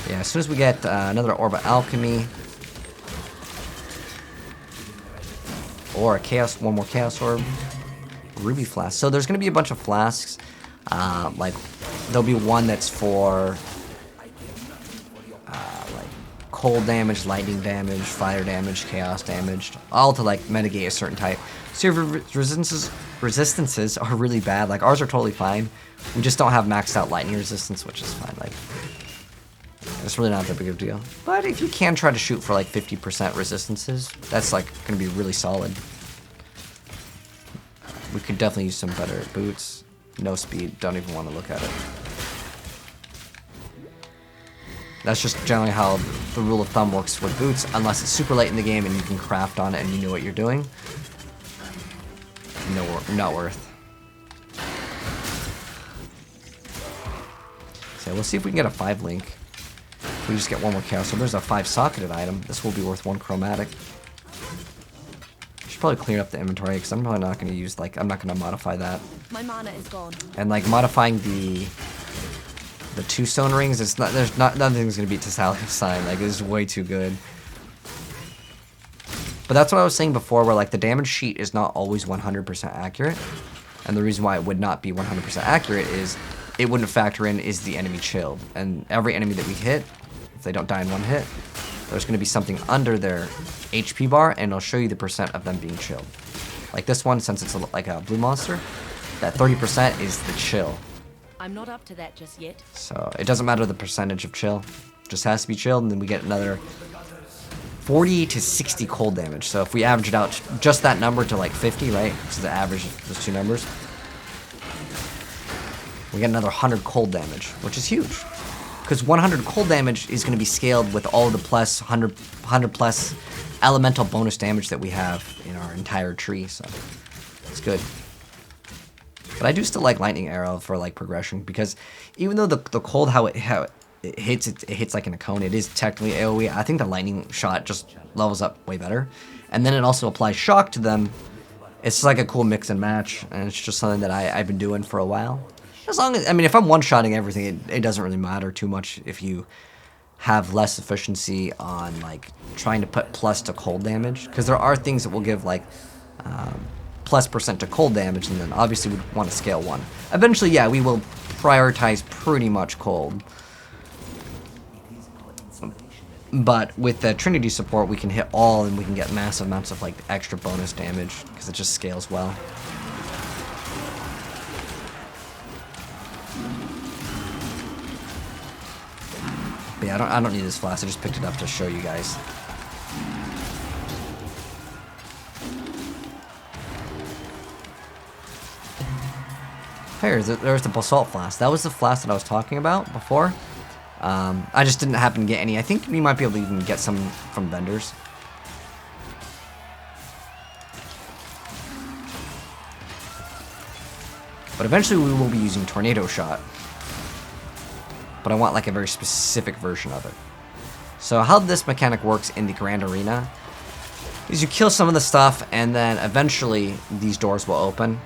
Yeah, as soon as we get another Orb of Alchemy, or one more Chaos Orb, Ruby Flask. So there's going to be a bunch of flasks. Like, there'll be one that's for like cold damage, lightning damage, fire damage, chaos damage, all to like mitigate a certain type. So your resistances are really bad. Like, ours are totally fine. We just don't have maxed out lightning resistance, which is fine. Like, it's really not that big of a deal. But if you can try to shoot for like 50% resistances, that's like going to be really solid. we could definitely use some better boots. No speed, don't even want to look at it. That's just generally how the rule of thumb works with boots, unless it's super late in the game and you can craft on it and you know what you're doing. No, not worth. So we'll see if we can get a 5 link. If we just get one more chaos. So there's a 5 socketed item. This will be worth 1 chromatic. Should probably clear up the inventory because I'm probably not going to use, like, I'm not going to modify that. My mana is gone. And like modifying the 2 stone rings, it's not, there's not, nothing's going to beat Tasalia's sign. Like, it's way too good. But that's what I was saying before, where like the damage sheet is not always 100% accurate. And the reason why it would not be 100% accurate is it wouldn't factor in is the enemy chilled. And every enemy that we hit, if they don't die in 1 hit, there's going to be something under their HP bar, and it'll show you the percent of them being chilled. Like this one, since it's like a blue monster, that 30% is the chill. I'm not up to that just yet. So it doesn't matter the percentage of chill. It just has to be chilled, and then we get another 40 to 60 cold damage. So if we average it out just that number to like 50, right? This is the average of those 2 numbers. We get another 100 cold damage, which is huge. Because 100 cold damage is going to be scaled with all the plus 100 plus elemental bonus damage that we have in our entire tree. So it's good. But I do still like lightning arrow for like progression, because even though the cold how it hits like in a cone, it is technically AoE. I think the lightning shot just levels up way better, and then it also applies shock to them. It's just like a cool mix and match, and it's just something that I've been doing for a while. As long as, I mean, if I'm one-shotting everything, it doesn't really matter too much if you have less efficiency on like trying to put plus to cold damage, because there are things that will give like plus % to cold damage, and then obviously we'd want to scale 1. Eventually, yeah, we will prioritize pretty much cold. But with the Trinity support, we can hit all, and we can get massive amounts of like extra bonus damage because it just scales well. But yeah, I don't need this flask. I just picked it up to show you guys. Here, there's the basalt flask. That was the flask that I was talking about before. I just didn't happen to get any. I think we might be able to even get some from vendors. But eventually we will be using Tornado Shot. But I want like a very specific version of it. So how this mechanic works in the Grand Arena is you kill some of the stuff, and then eventually these doors will open.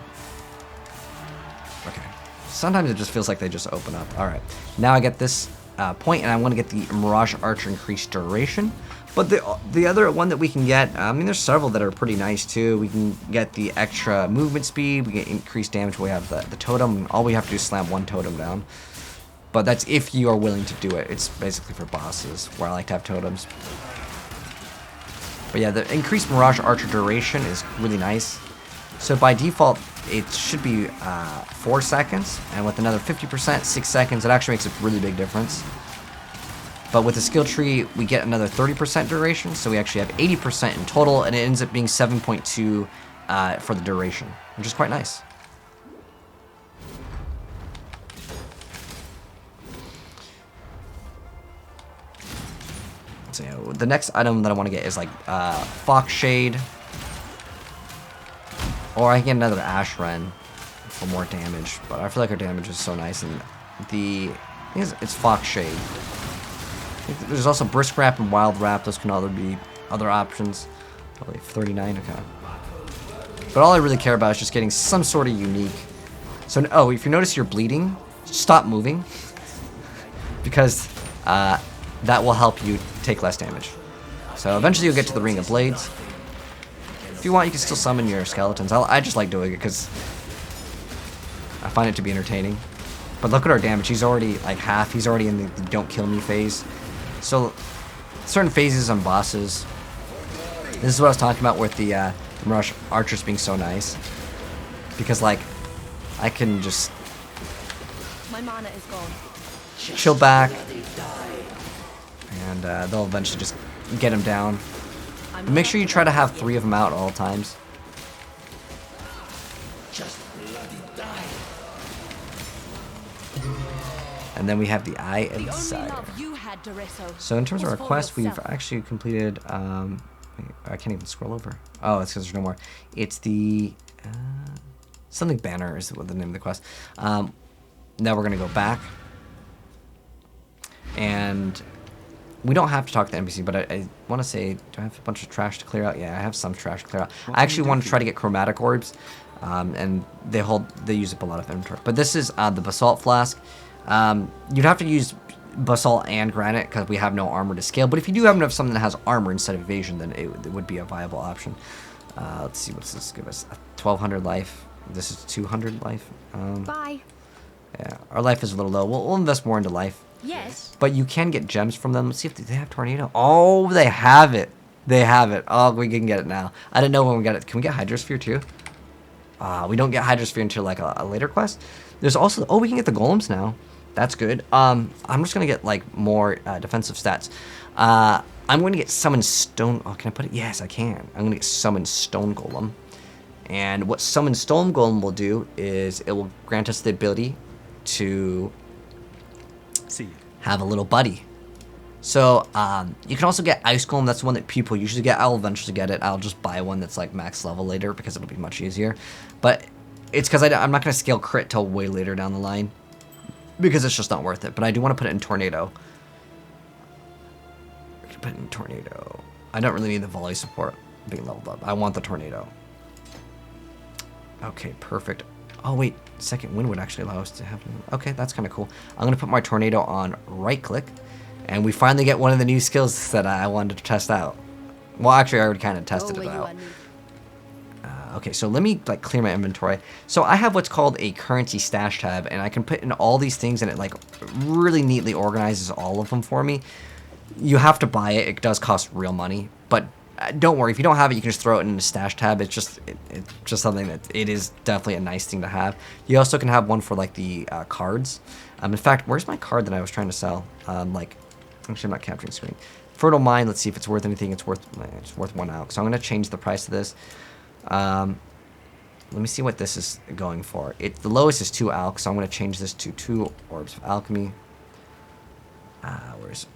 Okay. Sometimes it just feels like they just open up. Alright. Now I get this point, and I want to get the Mirage Archer increased duration. But the other one that we can get, I mean, there's several that are pretty nice too. We can get the extra movement speed, we get increased damage, we have the totem, and all we have to do is slam 1 totem down. But that's if you are willing to do it. It's basically for bosses, where I like to have totems. But yeah, the increased Mirage Archer duration is really nice. So by default, it should be 4 seconds, and with another 50%, 6 seconds. It actually makes a really big difference. But with the skill tree, we get another 30% duration, so we actually have 80% in total, and it ends up being 7.2 for the duration, which is quite nice. So yeah, the next item that I want to get is like Fox Shade, or I can get another Ash Wren for more damage. But I feel like our damage is so nice, and it's Fox Shade. There's also Brisk Wrap and Wild Wrap. Those can all be other options. Probably 39. Okay. But all I really care about is just getting some sort of unique. So if you notice you're bleeding, stop moving, because that will help you take less damage. So eventually you'll get to the Ring of Blades. If you want, you can still summon your skeletons. I just like doing it because I find it to be entertaining. But look at our damage. He's already like half. He's already in the don't kill me phase. So certain phases on bosses. This is what I was talking about with the Mirage Archers being so nice. Because like I can just My mana is gone. chill back, and they'll eventually just get him down. Make sure you try to have 3 of them out at all times. And then we have the Eye of The only Desire. love you had, Doreso, So in terms of was our for quest, we've yourself. actually completed. Wait, I can't even scroll over. Oh, it's because there's no more. It's the something banner is what the name of the quest. Now we're gonna go back, and we don't have to talk to the NPC, but I want to say, do I have a bunch of trash to clear out? Yeah, I have some trash to clear out. I actually want to try to get chromatic orbs, and they use up a lot of inventory. But this is the basalt flask. You'd have to use basalt and granite because we have no armor to scale. But if you do happen to have something that has armor instead of evasion, then it would be a viable option. Let's see, what's this give us? 1,200 life. This is 200 life. Bye. Yeah, our life is a little low. We'll invest more into life. Yes. But you can get gems from them. Let's see if they have tornado. Oh, they have it. They have it. Oh, we can get it now. I didn't know when we got it. Can we get Hydrosphere too? We don't get Hydrosphere until like a later quest. There's also, oh, we can get the golems now. That's good. I'm just gonna get like more defensive stats. I'm going to get Summon Stone. Oh, can I put it? Yes, I can. I'm gonna get Summon Stone Golem. And what Summon Stone Golem will do is it will grant us the ability to have a little buddy. So you can also get Ice Golem. That's the one that people usually get. I'll eventually get it. I'll just buy one that's like max level later because it'll be much easier. But it's because I'm not going to scale crit till way later down the line because it's just not worth it. But I do want to put it in Tornado. We can put it in Tornado. I don't really need the volley support being leveled up. I want the Tornado. Okay, perfect. Oh wait, second wind would actually allow us to have. Okay, that's kind of cool. I'm gonna put my tornado on right click, and we finally get one of the new skills that I wanted to test out. Well, actually, I already kind of tested it out. Okay, so let me like clear my inventory. So I have what's called a currency stash tab, and I can put in all these things, and it like really neatly organizes all of them for me. You have to buy it. It does cost real money, but don't worry, if you don't have it, you can just throw it in the stash tab. It's just something that it is definitely a nice thing to have. You also can have one for like the cards. In fact, where's my card that I was trying to sell? Like, actually, I'm not capturing screen. Fertile Mine. Let's see if it's worth anything. It's worth 1 alch. So I'm gonna change the price of this. Let me see what this is going for. The lowest is 2 alch, so I'm gonna change this to 2 orbs of alchemy. Where's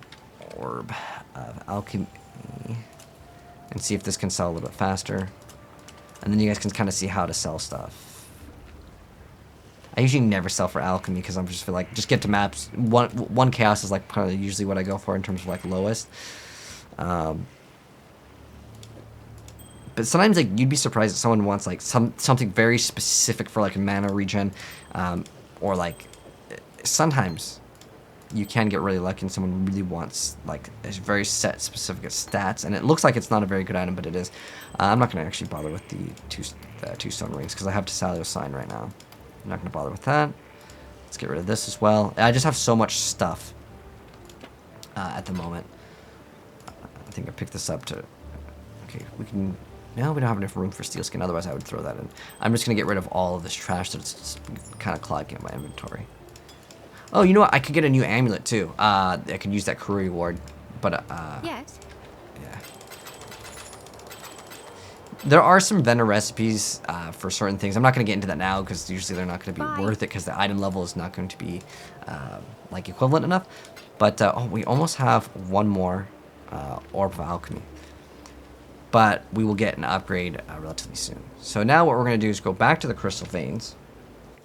orb of alchemy? And see if this can sell a little bit faster. And then you guys can kind of see how to sell stuff. I usually never sell for alchemy because I'm just feel like just get to maps. One chaos is like probably usually what I go for in terms of like lowest. But sometimes like you'd be surprised if someone wants like something very specific for like a mana regen, or like sometimes you can get really lucky and someone really wants like a very set specific stats, and it looks like it's not a very good item, but it is. I'm not going to actually bother with the two stone rings because I have Tessalio's sign right now. I'm not going to bother with that. Let's get rid of this as well. I just have so much stuff at the moment. I think I picked this up to... Okay, we can... No, we don't have enough room for steel skin, otherwise I would throw that in. I'm just going to get rid of all of this trash that's kind of clogging up my inventory. Oh, you know what? I could get a new amulet, too. I could use that career reward, but, Yes. yeah. There are some vendor recipes for certain things. I'm not going to get into that now, because usually they're not going to be worth it, because the item level is not going to be, like, equivalent enough. But, oh, we almost have one more Orb of Alchemy. But we will get an upgrade relatively soon. So now what we're going to do is go back to the Crystal Veins.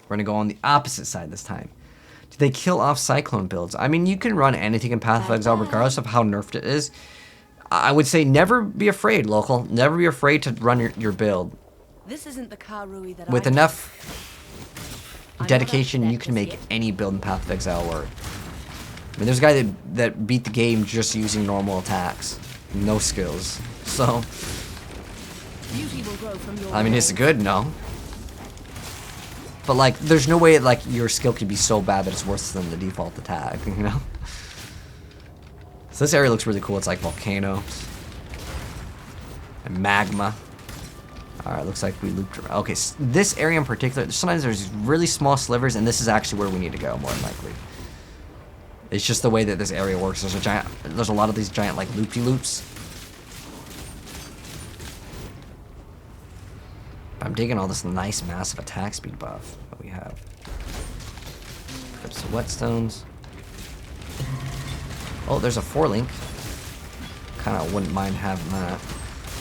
We're going to go on the opposite side this time. Do they kill off Cyclone builds? I mean, you can run anything in Path of Exile regardless of how nerfed it is. I would say never be afraid, local. Never be afraid to run your build. This isn't the Karui that With I enough dedication, you can make any build in Path of Exile work. I mean, there's a guy that beat the game just using normal attacks. No skills. So, Beauty will grow from your I mean, it's good, no. But, like, there's no way, like, your skill could be so bad that it's worse than the default attack, you know? So this area looks really cool. It's like volcano. And magma. Alright, looks like we looped around. Okay, so this area in particular, sometimes there's really small slivers, and this is actually where we need to go, more than likely. It's just the way that this area works. There's a lot of these giant, like, loopy-loops. I'm digging all this nice, massive attack speed buff that we have. Crypts of whetstones. Oh, there's a 4-link. Kind of wouldn't mind having that.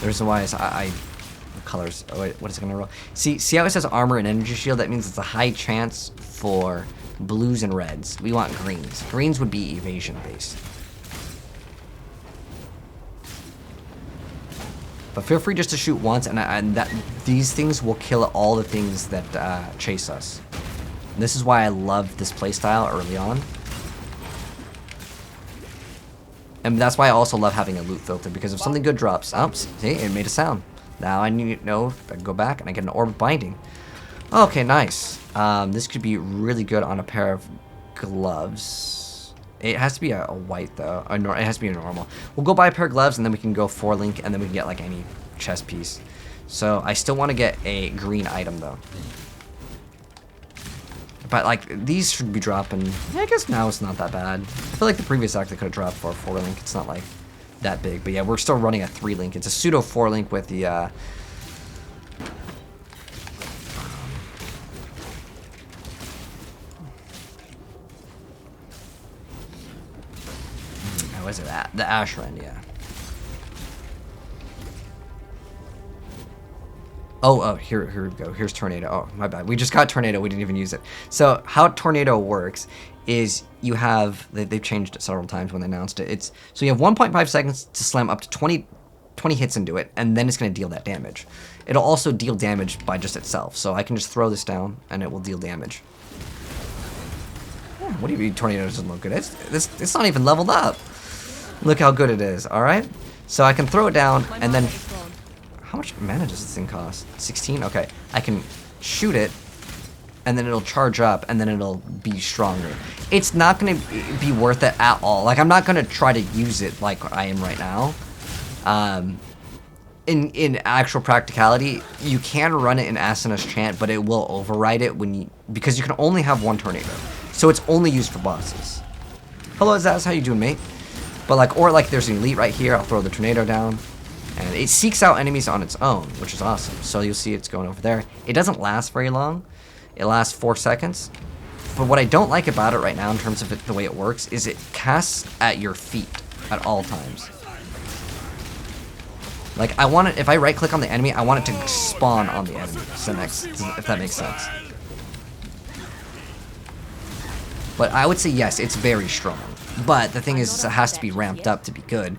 The reason why is colors. Oh wait, what is it gonna roll? See how it says armor and energy shield? That means it's a high chance for blues and reds. We want greens. Greens would be evasion based. But feel free just to shoot once, and that these things will kill all the things that chase us. And this is why I love this playstyle early on. And that's why I also love having a loot filter, because if something good drops, oh, see, it made a sound. Now I need to know if I can go back and I get an orb binding. Okay, nice. This could be really good on a pair of gloves. It has to be a white though. It has to be a normal. We'll go buy a pair of gloves and then we can go 4-link and then we can get like any chest piece. So I still want to get a green item though. But like these should be dropping. Yeah, I guess now it's not that bad. I feel like the previous act they could have dropped for a 4-link. It's not like that big. But yeah, we're still running a 3-link. It's a pseudo 4-link with the how is it at? The Ashrend, yeah. Oh, here we go. Here's Tornado. Oh, my bad. We just got Tornado. We didn't even use it. So how Tornado works is you have, they've changed it several times when they announced it. So you have 1.5 seconds to slam up to 20 hits into it, and then it's going to deal that damage. It'll also deal damage by just itself. So I can just throw this down, and it will deal damage. What do you mean Tornado doesn't look good? It's not even leveled up. Look how good it is, alright? So I can throw it down, and then... How much mana does this thing cost? 16? Okay. I can shoot it, and then it'll charge up, and then it'll be stronger. It's not going to be worth it at all. Like, I'm not going to try to use it like I am right now. In actual practicality, you can run it in Asana's Chant, but it will override it because you can only have one Tornado. So it's only used for bosses. Hello, Zaz. How you doing, mate? But like, or like there's an elite right here. I'll throw the Tornado down. And it seeks out enemies on its own, which is awesome. So you'll see it's going over there. It doesn't last very long. It lasts 4 seconds. But what I don't like about it right now in terms of the way it works is it casts at your feet at all times. Like, I want it, if I right click on the enemy, I want it to spawn on the enemy. So if that makes sense. But I would say yes, it's very strong. But the thing is, it has to be ramped up to be good.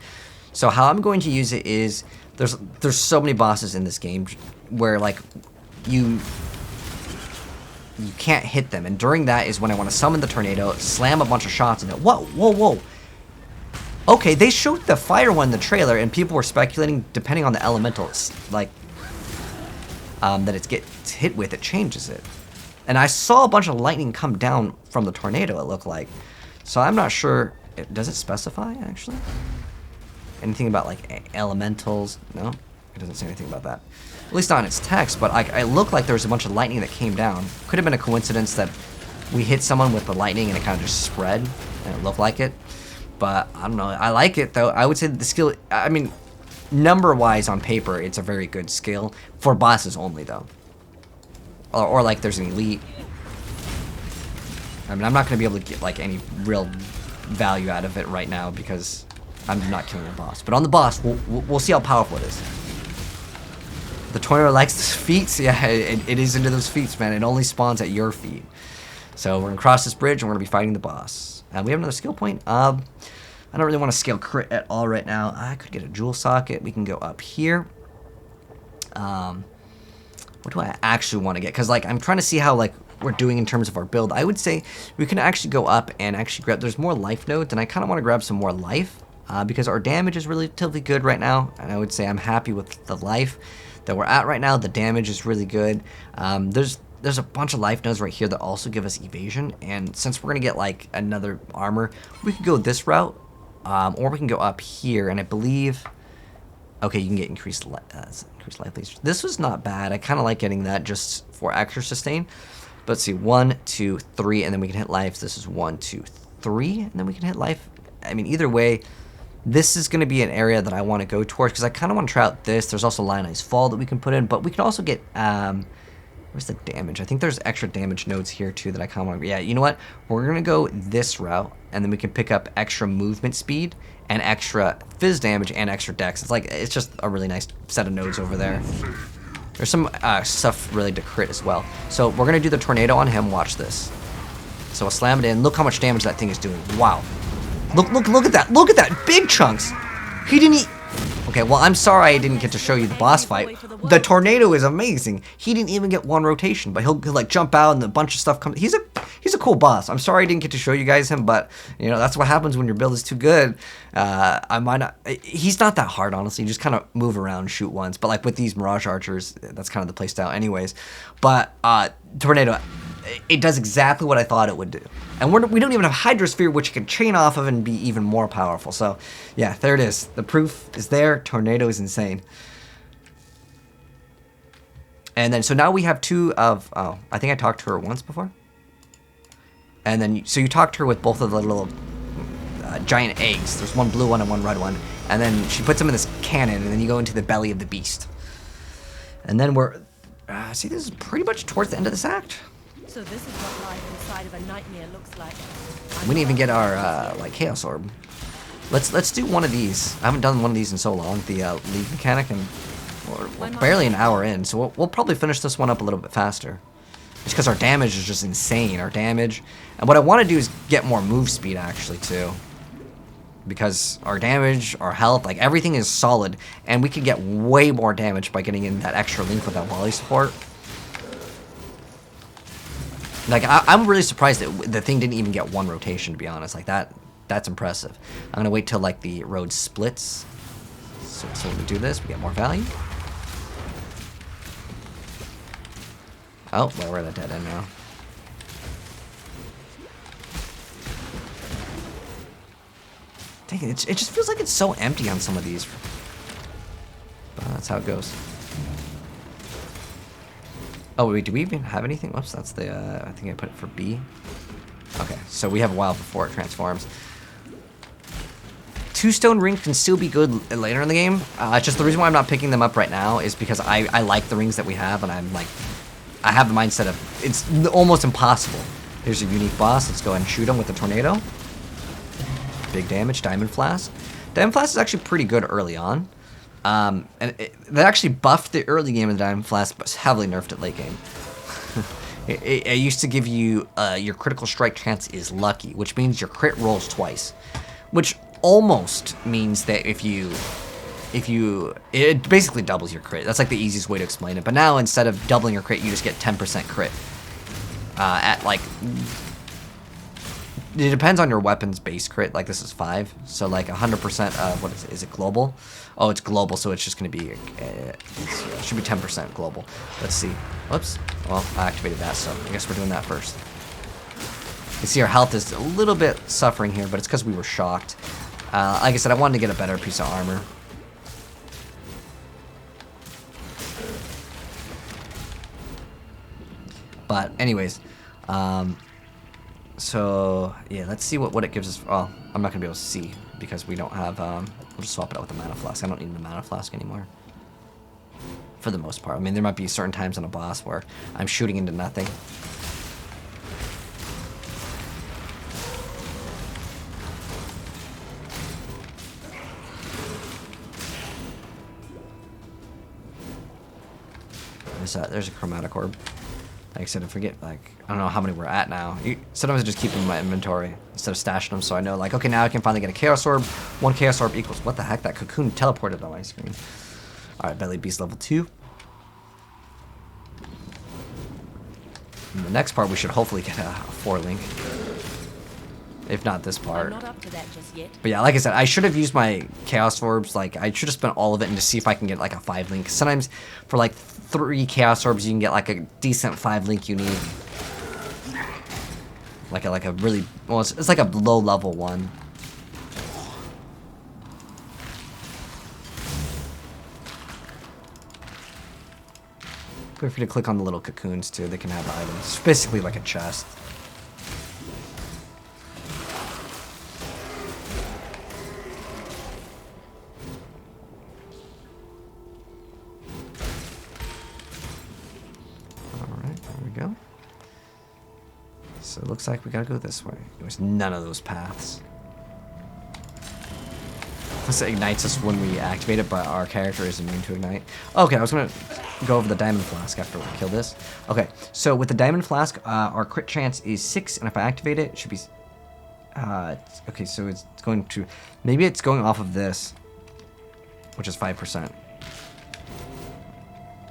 So how I'm going to use it is, there's so many bosses in this game where like you can't hit them, and during that is when I want to summon the Tornado, slam a bunch of shots in it. Whoa. Okay, they showed the fire one in the trailer, and people were speculating, depending on the elemental, like that it gets hit with, it changes it. And I saw a bunch of lightning come down from the Tornado, it looked like. So I'm not sure, does it specify actually? Anything about like elementals? No, it doesn't say anything about that. At least not in its text, but I looked like there was a bunch of lightning that came down. Could have been a coincidence that we hit someone with the lightning and it kind of just spread and it looked like it. But I don't know, I like it though. I would say the skill, I mean, number-wise on paper, it's a very good skill. For bosses only though. Or like there's an elite. I mean, I'm not going to be able to get like any real value out of it right now because I'm not killing a boss. But on the boss, we'll see how powerful it is. The Tornado likes the feet. Yeah, it is into those feet, man. It only spawns at your feet. So we're going to cross this bridge and we're going to be fighting the boss. We have another skill point. I don't really want to scale crit at all right now. I could get a jewel socket. We can go up here. What do I actually want to get? Because like I'm trying to see how like we're doing in terms of our build. I would say we can actually go up and actually grab, there's more life nodes, and I kind of want to grab some more life. Because our damage is relatively good right now, and I would say I'm happy with the life that we're at right now. The damage is really good. There's a bunch of life nodes right here that also give us evasion, and since we're gonna get like another armor, we could go this route, or we can go up here, and I believe, okay, you can get increased life least. This was not bad. I kind of like getting that just for extra sustain. But let's see, 1, 2, 3, and then we can hit life. This is 1, 2, 3, and then we can hit life. I mean, either way, this is going to be an area that I want to go towards because I kind of want to try out this. There's also Lionized Fall that we can put in, but we can also get Where's the damage? I think there's extra damage nodes here too that I kind of want to... Yeah, you know what? We're going to go this route, and then we can pick up extra movement speed and extra fizz damage and extra dex. It's just a really nice set of nodes over there. There's some stuff really to crit as well. So we're going to do the tornado on him. Watch this. So I'll slam it in. Look how much damage that thing is doing. Wow. Look at that. Look at that. Big chunks. He didn't... Okay, well, I'm sorry I didn't get to show you the boss fight. The tornado is amazing. He didn't even get one rotation, but he'll like jump out and a bunch of stuff comes. He's a cool boss. I'm sorry I didn't get to show you guys him, but you know that's what happens when your build is too good. I might not. He's not that hard, honestly. You just kind of move around, and shoot once. But like with these Mirage Archers, that's kind of the playstyle, anyways. But tornado. It does exactly what I thought it would do. And we don't even have Hydrosphere, which you can chain off of and be even more powerful. So, yeah, there it is. The proof is there. Tornado is insane. And then, so now we have two of... Oh, I think I talked to her once before. And then, so you talked to her with both of the little giant eggs. There's one blue one and one red one. And then she puts them in this cannon, and then you go into the belly of the beast. And then we're... see, this is pretty much towards the end of this act. So this is what life inside of a nightmare looks like. We didn't even get our like Chaos Orb. Let's do one of these. I haven't done one of these in so long. The lead mechanic, and we're barely an hour in, so we'll probably finish this one up a little bit faster. Just because our damage is just insane. Our damage, and what I want to do is get more move speed actually too. Because our damage, our health, like everything is solid, and we could get way more damage by getting in that extra link with that volley support. Like, I'm really surprised that the thing didn't even get one rotation, to be honest. Like, that's impressive. I'm going to wait till, like, the road splits. So when we do this, we get more value. Oh, well, we're at a dead end now. Dang it, it just feels like it's so empty on some of these. But that's how it goes. Oh, wait, do we even have anything? Whoops, that's the, I think I put it for B. Okay, so we have a while before it transforms. 2 stone rings can still be good later in the game. Just the reason why I'm not picking them up right now is because I like the rings that we have, and I'm like, I have the mindset of, it's almost impossible. Here's a unique boss. Let's go ahead and shoot him with the tornado. Big damage, Diamond Flask. Diamond Flask is actually pretty good early on. And they actually buffed the early game of the Diamond Flask, but heavily nerfed it late game. it used to give you your critical strike chance is lucky, which means your crit rolls twice, which almost means that if you it basically doubles your crit. That's like the easiest way to explain it. But now instead of doubling your crit, you just get 10% crit. At like, it depends on your weapon's base crit. Like this is 5, so like 100% of what is it global? Oh, it's global, so it's just going to be, it should be 10% global. Let's see. Whoops. Well, I activated that, so I guess we're doing that first. You see our health is a little bit suffering here, but it's because we were shocked. Like I said, I wanted to get a better piece of armor. But anyways, so yeah, let's see what it gives us. Oh, I'm not gonna be able to see because we don't have. We'll just swap it out with the mana flask. I don't need the mana flask anymore. For the most part, I mean, there might be certain times on a boss where I'm shooting into nothing. There's a chromatic orb. Like I said, I forget, like, I don't know how many we're at now. Sometimes I just keep them in my inventory instead of stashing them, so I know, like, okay, now I can finally get a Chaos Orb. 1 Chaos Orb equals, what the heck, that cocoon teleported on my screen. Alright, Belly Beast level 2. In the next part, we should hopefully get a 4-link. If not this part. I'm not up to that just yet. But yeah, like I said, I should have used my Chaos Orbs. Like, I should have spent all of it and to see if I can get, like, a 5-link. Sometimes, for, like, 3 Chaos Orbs, you can get, like, a decent 5-link you need. Like a really... Well, it's like a low-level one. Feel free to click on the little cocoons, too. They can have items. It's basically like a chest. so it looks like we gotta go this way. There's none of those paths. This ignites us when we activate it, but our character is immune to ignite. Okay, I was gonna go over the diamond flask after we kill this. Okay, so with the diamond flask, our crit chance is 6, and if I activate it, it should be... okay, so it's going to... Maybe it's going off of this, which is 5%.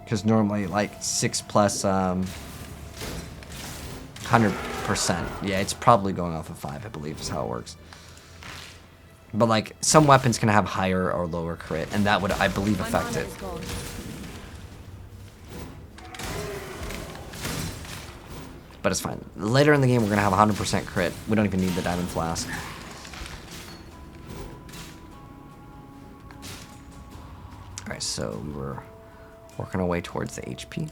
Because normally, like, 6 plus 100%. Yeah, it's probably going off of 5, I believe, is how it works. But, like, some weapons can have higher or lower crit, and that would, I believe, affect it. But it's fine. Later in the game, we're going to have 100% crit. We don't even need the diamond flask. Alright, so we were working our way towards the HP.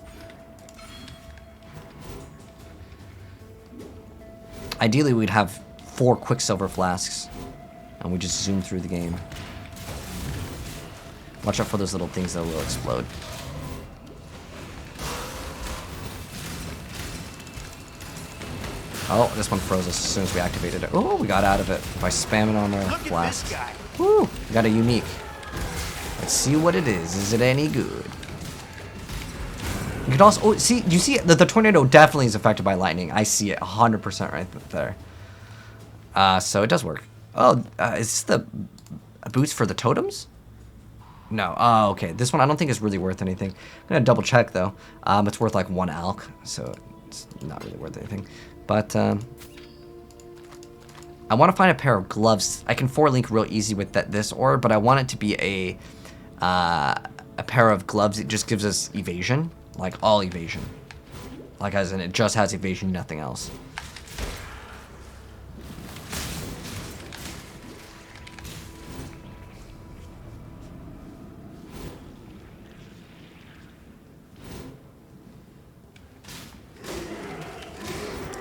Ideally, we'd have 4 Quicksilver flasks, and we just zoom through the game. Watch out for those little things that will explode. Oh, this one froze us as soon as we activated it. Oh, we got out of it by spamming on the flasks. Woo! We got a unique. Let's see what it is. Is it any good? You can also... Oh, see, you see the tornado definitely is affected by lightning. I see it 100% right there. So it does work. Oh, is this the boots for the totems? No. Oh, okay. This one I don't think is really worth anything. I'm going to double check, though. It's worth like 1 alch, so it's not really worth anything. But I want to find a pair of gloves. I can 4-link real easy with this orb, but I want it to be a pair of gloves. It just gives us evasion, like all evasion. Like as in it just has evasion, nothing else.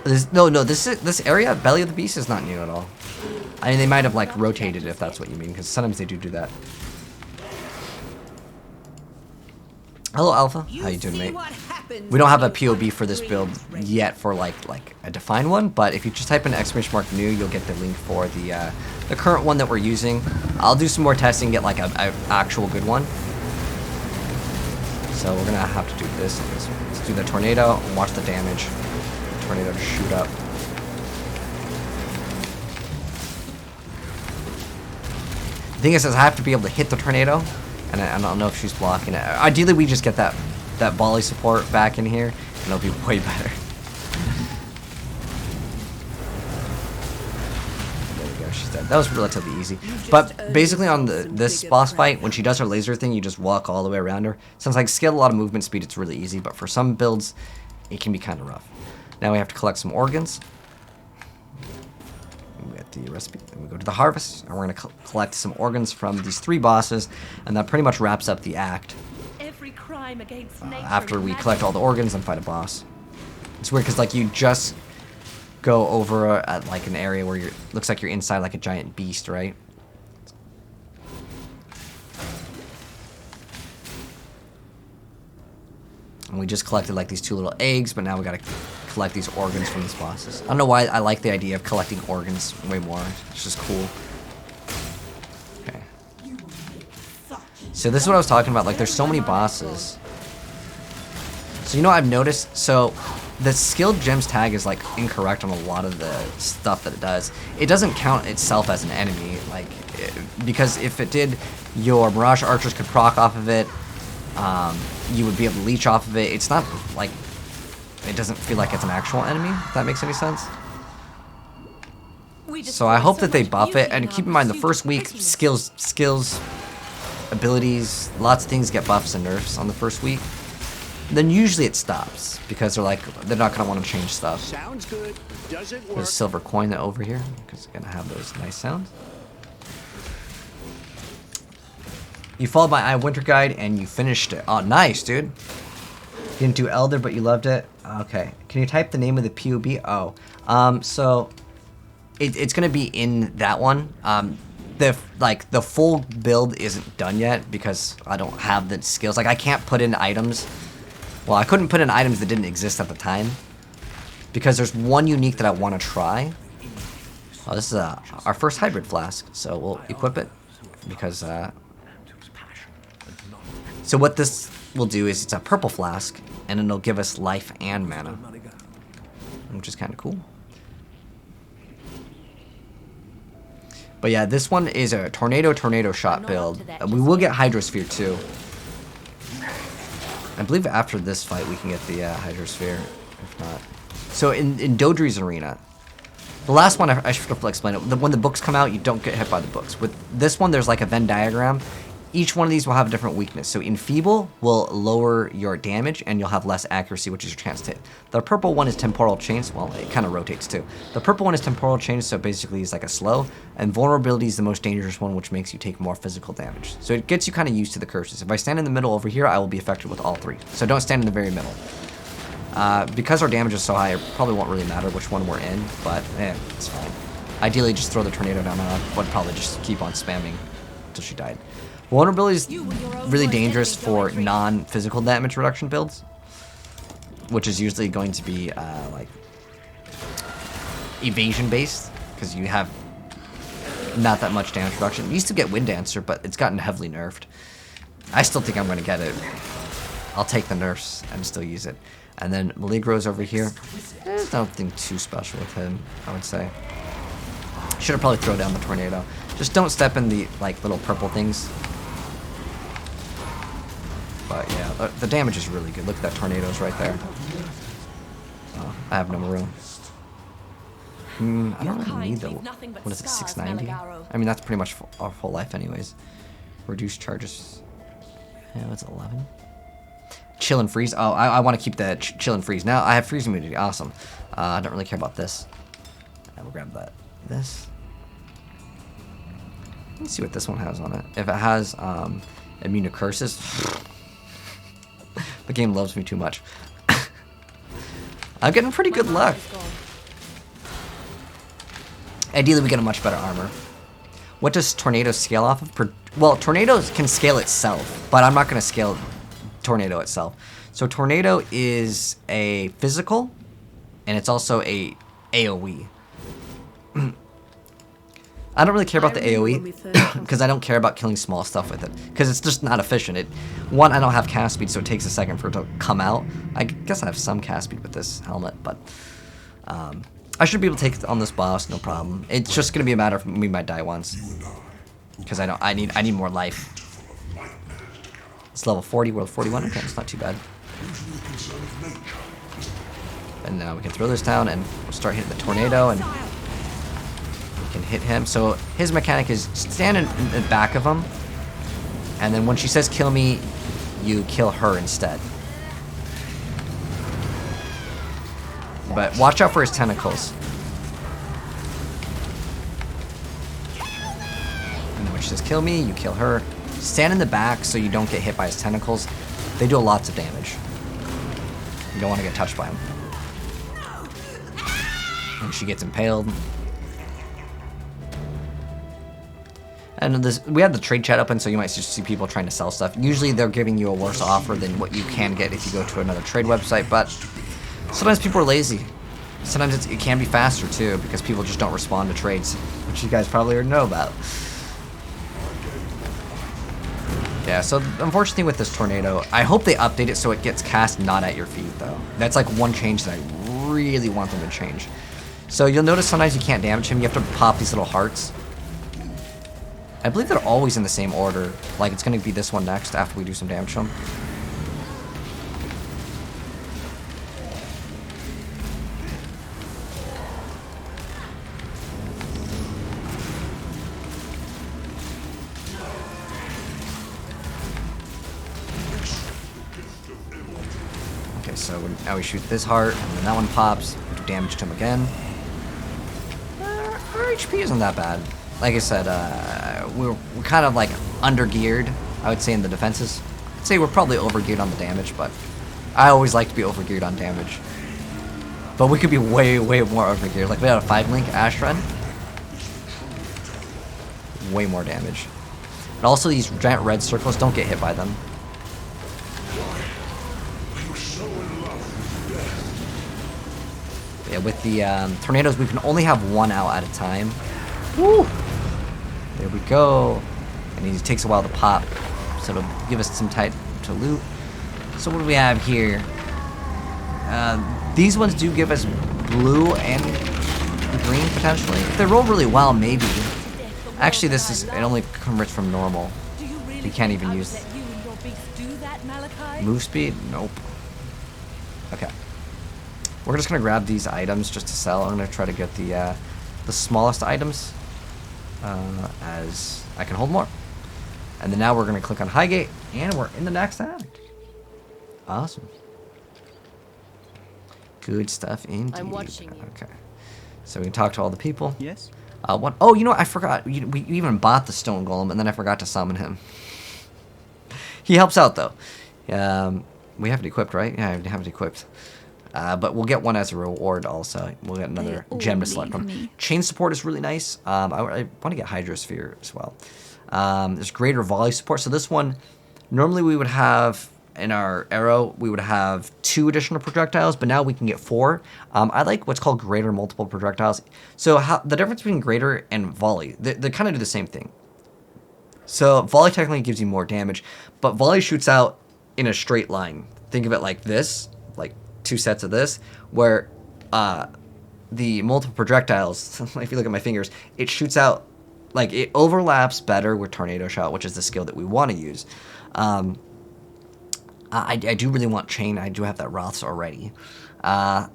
This area, Belly of the Beast, is not new at all. I mean, they might have like rotated if that's what you mean, because sometimes they do that. Hello, Alpha. How you doing, mate? We don't have a POB for this build yet for like a defined one, but if you just type in ! new, you'll get the link for the current one that we're using. I'll do some more testing, get like a actual good one. So we're gonna have to do this. Let's do the tornado and watch the damage. Tornado to shoot up. The thing is, I have to be able to hit the tornado, and I don't know if she's blocking it. Ideally, we just get that volley support back in here, and it'll be way better. There we go, she's dead. That was relatively easy. But basically, on this boss fight, when she does her laser thing, you just walk all the way around her. Since I scaled a lot of movement speed, it's really easy, but for some builds, it can be kind of rough. Now we have to collect some organs. We get the recipe. Then we go to the harvest, and we're going to collect some organs from these 3 bosses, and that pretty much wraps up the act. Every crime against nature After we collect all the organs and fight a boss. It's weird because like you just go over at like an area where you're looks like you're inside like a giant beast, right? And we just collected like these 2 little eggs, but now we gotta collect these organs from these bosses. I don't know why I like the idea of collecting organs way more. It's just cool. Okay. So this is what I was talking about. Like, there's so many bosses. So you know what I've noticed? So the skilled gems tag is like incorrect on a lot of the stuff that it does. It doesn't count itself as an enemy, like because if it did, your Mirage Archers could proc off of it. You would be able to leech off of it. It's not like, it doesn't feel like it's an actual enemy, if that makes any sense. So I hope that they buff it, and keep in mind the first week, skills, abilities, lots of things get buffs and nerfs on the first week. Then usually it stops, because they're not going to want to change stuff. Sounds good. Does it work? There's a silver coin over here, because it's going to have those nice sounds. You followed my Winter Guide and you finished it. Oh, nice, dude. You didn't do Elder, but you loved it. Okay. Can you type the name of the POB? Oh. So it's gonna be in that one. The full build isn't done yet because I don't have the skills. Like I can't put in items. Well, I couldn't put in items that didn't exist at the time. because there's one unique that I want to try. Oh, this is our first hybrid flask, so we'll equip it because. So what this will do is it's a purple flask, and it'll give us life and mana, which is kind of cool. But yeah, this one is a tornado shot build. We will get Hydrosphere too. I believe after this fight we can get the Hydrosphere, if not. So in Dodri's arena, the last one I should have explained it. When the books come out, you don't get hit by the books. With this one, there's like a Venn diagram. Each one of these will have a different weakness. So Enfeeble will lower your damage and you'll have less accuracy, which is your chance to hit. The purple one is Temporal Chains. Well, it kind of rotates too. The purple one is Temporal Chains, so basically it's like a slow. And Vulnerability is the most dangerous one, which makes you take more physical damage. So it gets you kind of used to the curses. If I stand in the middle over here, I will be affected with all three. So don't stand in the very middle. Because our damage is so high, it probably won't really matter which one we're in, but it's fine. Ideally, just throw the tornado down, and I would probably just keep on spamming until she died. Vulnerability is really dangerous for non-physical damage reduction builds, which is usually going to be like evasion-based, because you have not that much damage reduction. You used to get Wind Dancer, but it's gotten heavily nerfed. I still think I'm going to get it. I'll take the nerfs and still use it. And then Maligro's over here. There's nothing too special with him, I would say. Should have probably thrown down the tornado. Just don't step in the like little purple things. But yeah, the damage is really good. Look at that tornadoes right there. Oh, I have no room. I don't really need the, what is it, 690? I mean, that's pretty much our full life anyways. Reduced charges. Yeah, what's 11? Chill and freeze. Oh, I want to keep the chill and freeze. Now I have freeze immunity. Awesome. I don't really care about this. I will grab that. This. Let's see what this one has on it. If it has immune to curses, the game loves me too much. I'm getting pretty good luck. Ideally, we get a much better armor. What does Tornado scale off of? Well, Tornadoes can scale itself, but I'm not going to scale Tornado itself. So Tornado is a physical, and it's also a AoE. I don't really care about the AoE, because I don't care about killing small stuff with it, because it's just not efficient. One, I don't have cast speed, so it takes a second for it to come out. I guess I have some cast speed with this helmet, but I should be able to take it on this boss, no problem. It's just going to be a matter of we might die once, because I need more life. It's level 40, we're level 41. Okay, it's not too bad. And now we can throw this down and we'll start hitting the tornado, and we can hit him. So his mechanic is stand in the back of him, and then when she says kill me, you kill her instead. But watch out for his tentacles. And then when she says kill me, you kill her. Stand in the back so you don't get hit by his tentacles. They do lots of damage. You don't want to get touched by them. And she gets impaled. And we have the trade chat open, so you might just see people trying to sell stuff. Usually they're giving you a worse offer than what you can get if you go to another trade website, but sometimes people are lazy. Sometimes it can be faster too, because people just don't respond to trades, which you guys probably already know about. Yeah, so unfortunately with this tornado, I hope they update it so it gets cast not at your feet, though. That's like one change that I really want them to change. So you'll notice sometimes you can't damage him. You have to pop these little hearts. I believe they're always in the same order. Like, it's going to be this one next after we do some damage to him. Okay, so now we shoot this heart, and then that one pops. We do damage to him again. Our HP isn't that bad. Like I said, we're kind of like under-geared, I would say, in the defenses. I'd say we're probably over-geared on the damage, but I always like to be over-geared on damage. But we could be way, way more over-geared. Like, we had a 5-link Ashran. Way more damage. And also, these giant red circles, don't get hit by them. Yeah, with the tornadoes, we can only have one out at a time. Woo! There we go. And it takes a while to pop, so it'll give us some time to loot. So what do we have here? These ones do give us blue and green, potentially. If they roll really well, maybe. Actually, this is, it only converts from normal. Do you really You can't think even I would use let you and your beast do that, Malachi? move speed. Nope. Okay. We're just gonna grab these items just to sell. I'm gonna try to get the smallest items as I can hold more. And then now we're gonna click on Highgate, and we're in the next act. Awesome. Good stuff indeed. I'm watching you. Okay. So we can talk to all the people. Yes. What? Oh, you know what? I forgot. We even bought the stone golem, and then I forgot to summon him. He helps out though. We have it equipped, right? Yeah, I have it equipped. But we'll get one as a reward also. We'll get another gem to select from. Chain support is really nice. I want to get Hydrosphere as well. There's greater volley support. So this one, normally we would have, in our arrow, we would have 2 additional projectiles, but now we can get 4. I like what's called greater multiple projectiles. So the difference between greater and volley, they kind of do the same thing. So volley technically gives you more damage, but volley shoots out in a straight line. Think of it like this, like 2 sets of this, where the multiple projectiles, if you look at my fingers, it shoots out, like it overlaps better with Tornado Shot, which is the skill that we want to use. I do really want Chain. I do have that Roths already. I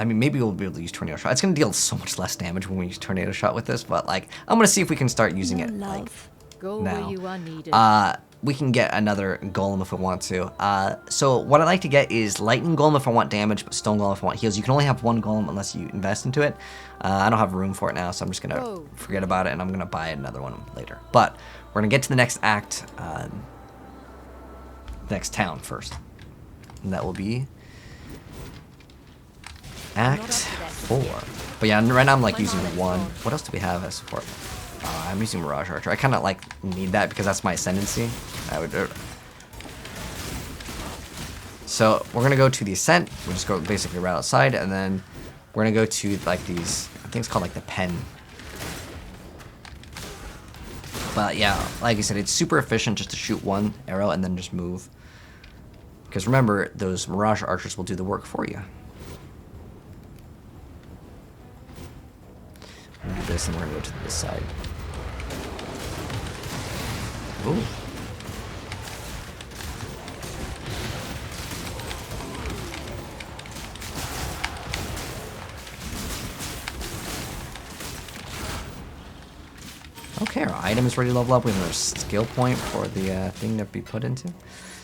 mean, maybe we'll be able to use Tornado Shot. It's going to deal so much less damage when we use Tornado Shot with this, but like, I'm going to see if we can start using it like Go now. where you are needed. We can get another Golem if we want to. So what I like to get is Lightning Golem if I want damage, but Stone Golem if I want heals. You can only have 1 Golem unless you invest into it. I don't have room for it now, so I'm just going to forget about it, and I'm going to buy another one later. But we're going to get to the next act, next town first. And that will be Act 4. But yeah, right now I'm like using 1. What else do we have as support? I'm using Mirage Archer. I kind of like need that because that's my ascendancy. So we're gonna go to the ascent. We'll just go basically right outside, and then we're gonna go to like these. I think it's called like the pen. But yeah, like I said, it's super efficient just to shoot 1 arrow and then just move. Because remember, those Mirage Archers will do the work for you. We'll do this, and we're gonna go to this side. Ooh. Okay, our item is ready to level up. We have another skill point for the thing to be put into.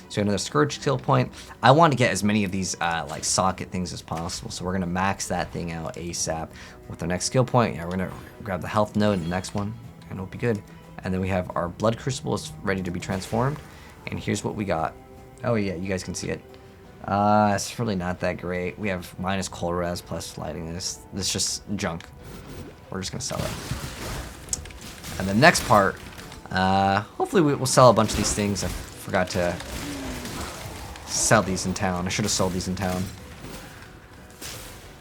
So another Scourge skill point. I want to get as many of these like socket things as possible, so we're gonna max that thing out ASAP with our next skill point. Yeah, we're gonna grab the health node in the next one, and it'll be good. And then we have our Blood Crucible is ready to be transformed, and here's what we got. Oh yeah, you guys can see it. It's really not that great. We have minus cold res plus lighting. This is just junk. We're just gonna sell it. And the next part, hopefully we'll sell a bunch of these things. I forgot to sell these in town. I should have sold these in town.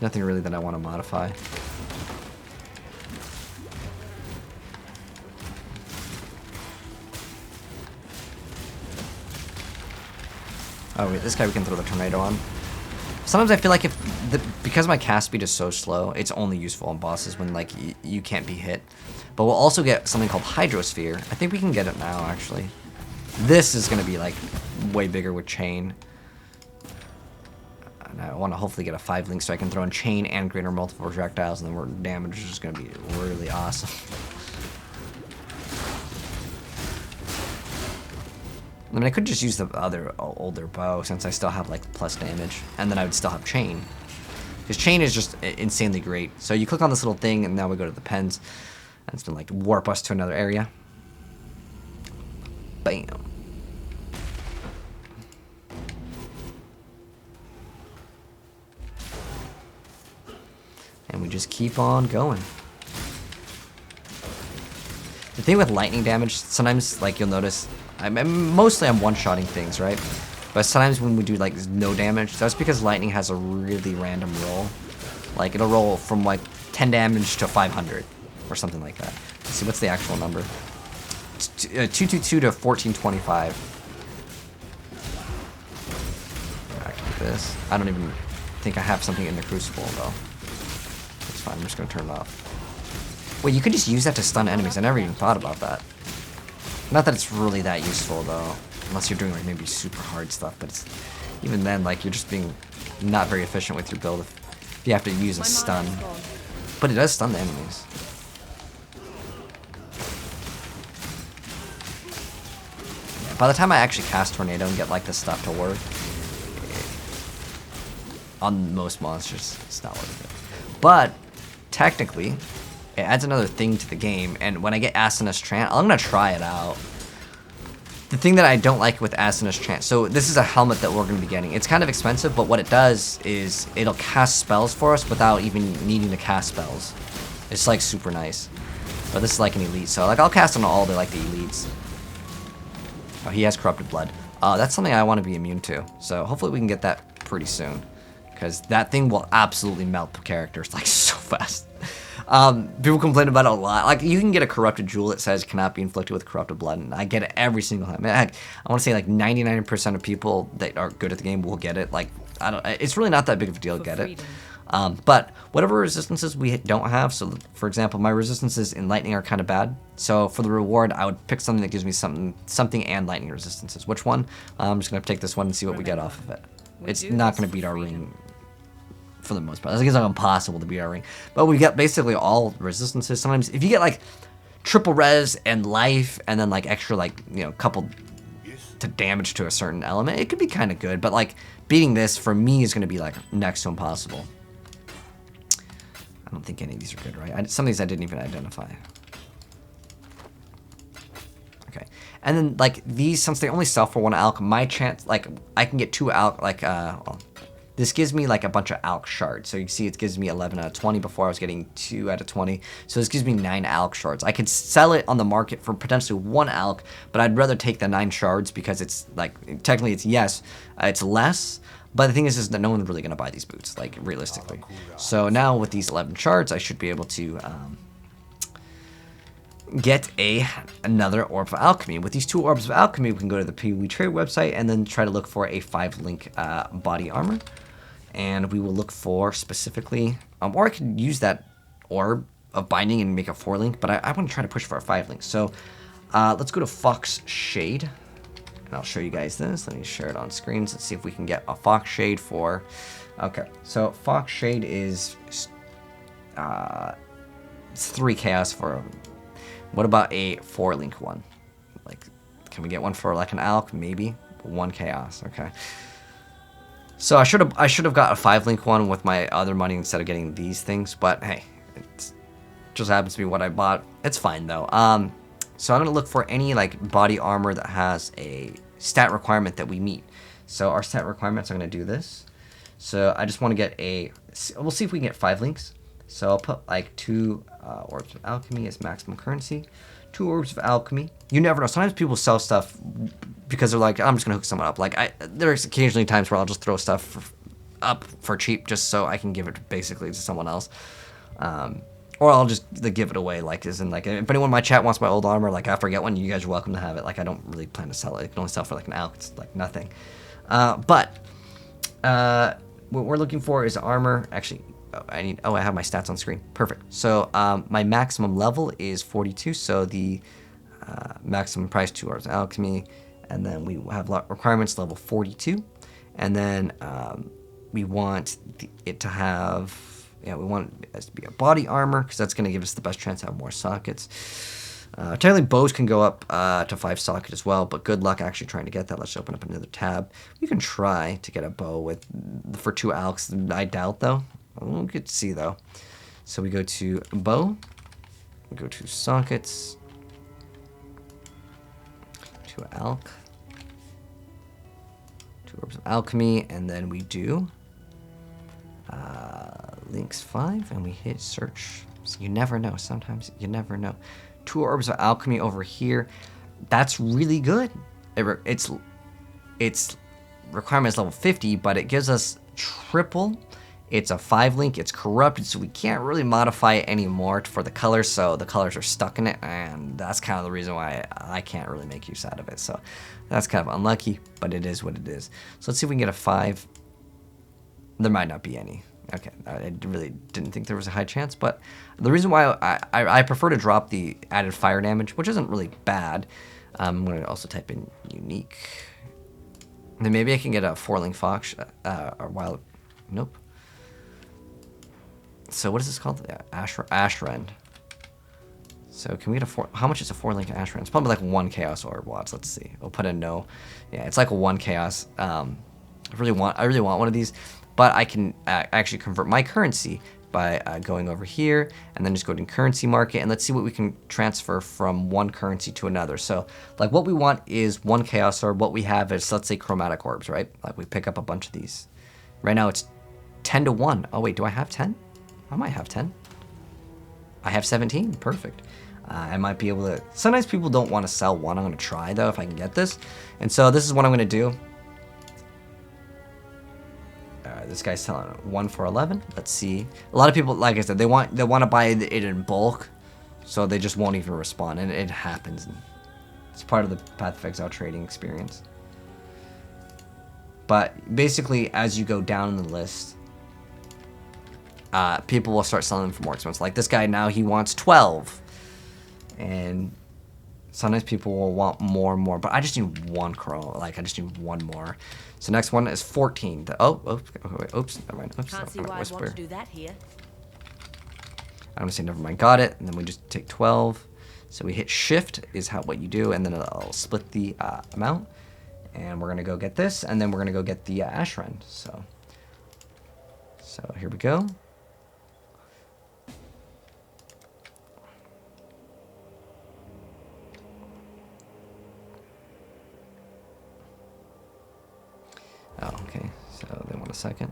Nothing really that I want to modify. Oh wait, this guy we can throw the tornado on. Sometimes I feel like because my cast speed is so slow, it's only useful on bosses when like you can't be hit. But we'll also get something called Hydrosphere. I think we can get it now actually. This is gonna be like way bigger with Chain. And I want to hopefully get a 5 link so I can throw in Chain and greater multiple projectiles, and then our damage is just gonna be really awesome. I mean, I could just use the other older bow since I still have like plus damage, and then I would still have Chain. Because Chain is just insanely great. So you click on this little thing, and now we go to the pens, and it's gonna like warp us to another area. Bam. And we just keep on going. The thing with lightning damage, sometimes like you'll notice, mostly I'm one-shotting things, right? But sometimes when we do like no damage, that's because lightning has a really random roll. Like, it'll roll from, like, 10 damage to 500 or something like that. Let's see, what's the actual number? 222 to 1425. Activate this. I don't even think I have something in the Crucible, though. It's fine, I'm just going to turn it off. Wait, you could just use that to stun enemies. I never even thought about that. Not that it's really that useful, though. Unless you're doing, like, maybe super hard stuff. But it's, even then, like, you're just being not very efficient with your build if you have to use a stun. But it does stun the enemies. Yeah, by the time I actually cast Tornado and get, like, this stuff to work, on most monsters, it's not worth it. But, technically, it adds another thing to the game, and when I get Asinus Trant, I'm gonna try it out. The thing that I don't like with Asinus Trant, so this is a helmet that we're gonna be getting. It's kind of expensive, but what it does is it'll cast spells for us without even needing to cast spells. It's like super nice. But this is like an elite, so like I'll cast on all the like the elites. Oh, he has Corrupted Blood. That's something I want to be immune to, so hopefully we can get that pretty soon, because that thing will absolutely melt characters like so fast. People complain about it a lot. Like, you can get a Corrupted Jewel that says cannot be inflicted with Corrupted Blood, and I get it every single time. Heck, I want to say like 99% of people that are good at the game will get it. Like, it's really not that big of a deal to get it. But whatever resistances we don't have, so for example, my resistances in lightning are kind of bad. So for the reward, I would pick something that gives me something and lightning resistances. Which one? I'm just gonna take this one and see what we get off of it. It's not gonna beat our ring for the most part. I think it's like impossible to beat our ring. But we get basically all resistances. Sometimes if you get like triple res and life and then like extra like, you know, couple to damage to a certain element, it could be kind of good. But like beating this for me is going to be like next to impossible. I don't think any of these are good, right? Some of these I didn't even identify. Okay. And then like these, since they only sell for one alch, my chance, like I can get two alch, like, well, this gives me like a bunch of alch shards. So you can see it gives me 11 out of 20 before I was getting 2 out of 20. So this gives me 9 alch shards. I could sell it on the market for potentially 1 alch, but I'd rather take the 9 shards because it's like, technically it's, yes, it's less. But the thing is that no one's really going to buy these boots, like realistically. So now with these 11 shards, I should be able to get another Orb of Alchemy. With these 2 Orbs of Alchemy, we can go to the PoE trade website and then try to look for a 5-link body armor. And we will look for specifically, or I could use that Orb of Binding and make a 4-link, but I want to try to push for a 5-link. So let's go to Fox Shade, and I'll show you guys this. Let me share it on screens. Let's see if we can get a Fox Shade for, okay, so Fox Shade is, it's 3 chaos for, what about a 4-link one? Like, can we get one for like an alch? Maybe 1 chaos, okay. So I should have got a 5-link one with my other money instead of getting these things, but hey, it just happens to be what I bought. It's fine though. So I'm gonna look for any like body armor that has a stat requirement that we meet. So our stat requirements, I'm gonna do this. So I just want to get we'll see if we can get 5 links. So I'll put like 2 Orbs of Alchemy as maximum currency. 2 Orbs of Alchemy. You never know. Sometimes people sell stuff because they're like, I'm just going to hook someone up. Like, there's occasionally times where I'll just throw stuff up for cheap just so I can give it basically to someone else. Or I'll just give it away, like, as in, like, if anyone in my chat wants my old armor, like, after I get one, you guys are welcome to have it. Like, I don't really plan to sell it. It can only sell for, like, an alch. It's, like, nothing. But what we're looking for is armor. Actually, I have my stats on screen. Perfect. So my maximum level is 42. So the maximum price 2 Orbs of Alchemy, and then we have requirements level 42, and then we want it to have, we want it to be a body armor because that's going to give us the best chance to have more sockets. Technically, bows can go up to 5 socket as well, but good luck actually trying to get that. Let's open up another tab. We can try to get a bow for 2 alchs. I doubt though. We'll get to see though. So we go to bow, we go to sockets, to alch, 2 Orbs of Alchemy, and then we do links 5, and we hit search. So you never know. Sometimes you never know. 2 Orbs of Alchemy over here. That's really good. It's requirement is level 50, but it gives us triple It's a 5-link. It's corrupted, so we can't really modify it anymore for the colors. So the colors are stuck in it, and that's kind of the reason why I can't really make use out of it. So that's kind of unlucky, but it is what it is. So let's see if we can get a 5. There might not be any. Okay, I really didn't think there was a high chance, but the reason why I prefer to drop the added fire damage, which isn't really bad. I'm going to also type in unique. And then maybe I can get a 4-link fox, or wild. Nope. So what is this called? Yeah, Ashrend. So can we get a 4? How much is a 4-link Ashrend? It's probably like 1 chaos orb watts. Let's see. We'll put in no. Yeah, it's like a 1 chaos. I really want one of these, but I can actually convert my currency by going over here and then just go to currency market, and let's see what we can transfer from one currency to another. So like what we want is 1 chaos orb. What we have is, let's say, chromatic orbs, right? Like we pick up a bunch of these. Right now it's 10 to 1. Oh wait, do I have 10? I might have 10. I have 17. Perfect. I might be able to. Sometimes people don't want to sell one. I'm going to try though if I can get this. And so this is what I'm going to do. This guy's selling 1 for 11. Let's see. A lot of people, like I said, they want to buy it in bulk, so they just won't even respond, and it happens. It's part of the Path of Exile trading experience. But basically, as you go down in the list, people will start selling them for more expensive. Like this guy now, he wants 12, and sometimes people will want more and more. But I just need 1 crow. Like I just need 1 more. So next one is 14. Oops, never mind. Oops, Can't see why I'd want to do that here. I'm gonna say never mind. Got it, and then we just take 12. So we hit shift is what you do, and then it'll split the amount. And we're gonna go get this, and then we're gonna go get the Ashrend. So here we go. Oh, okay. So they want a second.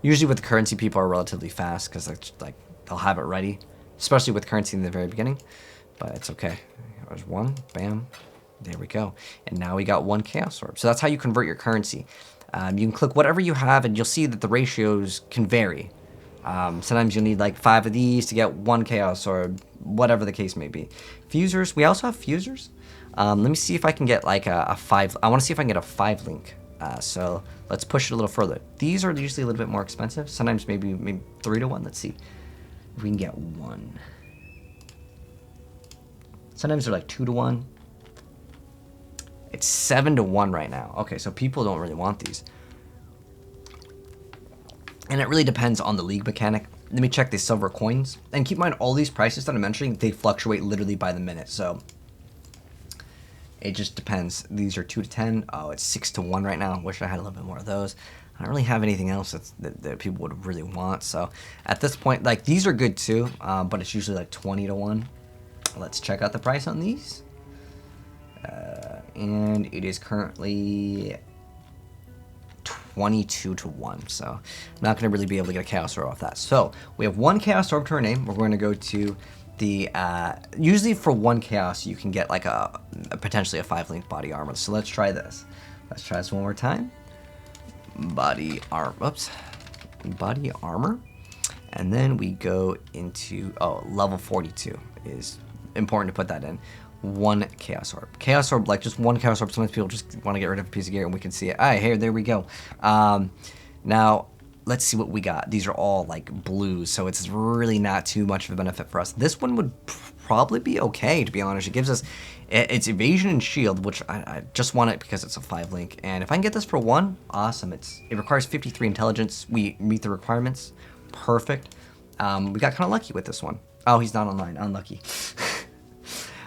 Usually with the currency, people are relatively fast because they'll have it ready, especially with currency in the very beginning. But it's okay. There's 1. Bam. There we go. And now we got 1 chaos orb. So that's how you convert your currency. You can click whatever you have, and you'll see that the ratios can vary. Sometimes you'll need like 5 of these to get 1 chaos orb, whatever the case may be. Fusers. We also have fusers. Let me see if I can get like a 5. I want to see if I can get a 5-link. So let's push it a little further. These are usually a little bit more expensive. Sometimes maybe 3 to 1. Let's see if we can get 1. Sometimes they're like 2 to 1. It's 7 to 1 right now. Okay, so people don't really want these. And it really depends on the league mechanic. Let me check the silver coins. And keep in mind, all these prices that I'm mentioning, they fluctuate literally by the minute. So it just depends. These are 2 to 10. Oh, it's 6 to 1 right now. Wish I had a little bit more of those. I don't really have anything else that people would really want. So at this point, like these are good too, but it's usually like 20 to 1. Let's check out the price on these. And it is currently 22 to 1. So I'm not going to really be able to get a chaos orb off that. So we have 1 chaos orb to our name. We're going to go to the usually for 1 chaos you can get like a potentially a 5-link body armor. So let's try this. Let's try this one more time. Body armor, and then we go into level 42 is important to put that in. 1 chaos orb, like just 1 chaos orb. Sometimes people just want to get rid of a piece of gear, and we can see it. Here, there we go. Now let's see what we got. These are all like blues, so it's really not too much of a benefit for us. This one would probably be okay, to be honest. It gives us it's evasion and shield, which I just want it because it's a 5-link. And if I can get this for 1, awesome. It requires 53 intelligence. We meet the requirements. Perfect. We got kind of lucky with this one. Oh, he's not online. Unlucky.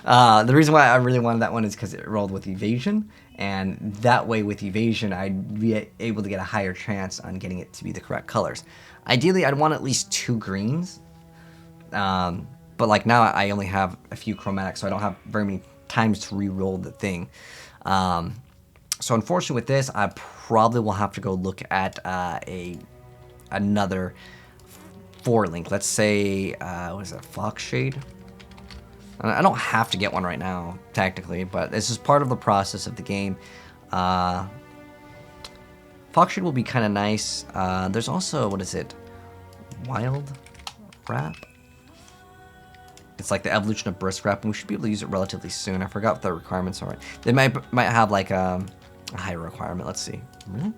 The reason why I really wanted that one is because it rolled with evasion, and that way with evasion I'd be able to get a higher chance on getting it to be the correct colors. Ideally I'd want at least 2 greens, but like now I only have a few chromatics, so I don't have very many times to re-roll the thing. So unfortunately with this, I probably will have to go look at another 4-link. Let's say what is that, Fox Shade? I don't have to get one right now, technically, but this is part of the process of the game. Fox Shade will be kind of nice. There's also, what is it? Wild Wrap. It's like the evolution of Brisk Wrap, and we should be able to use it relatively soon. I forgot what the requirements are. They might have like a higher requirement. Let's see. Really?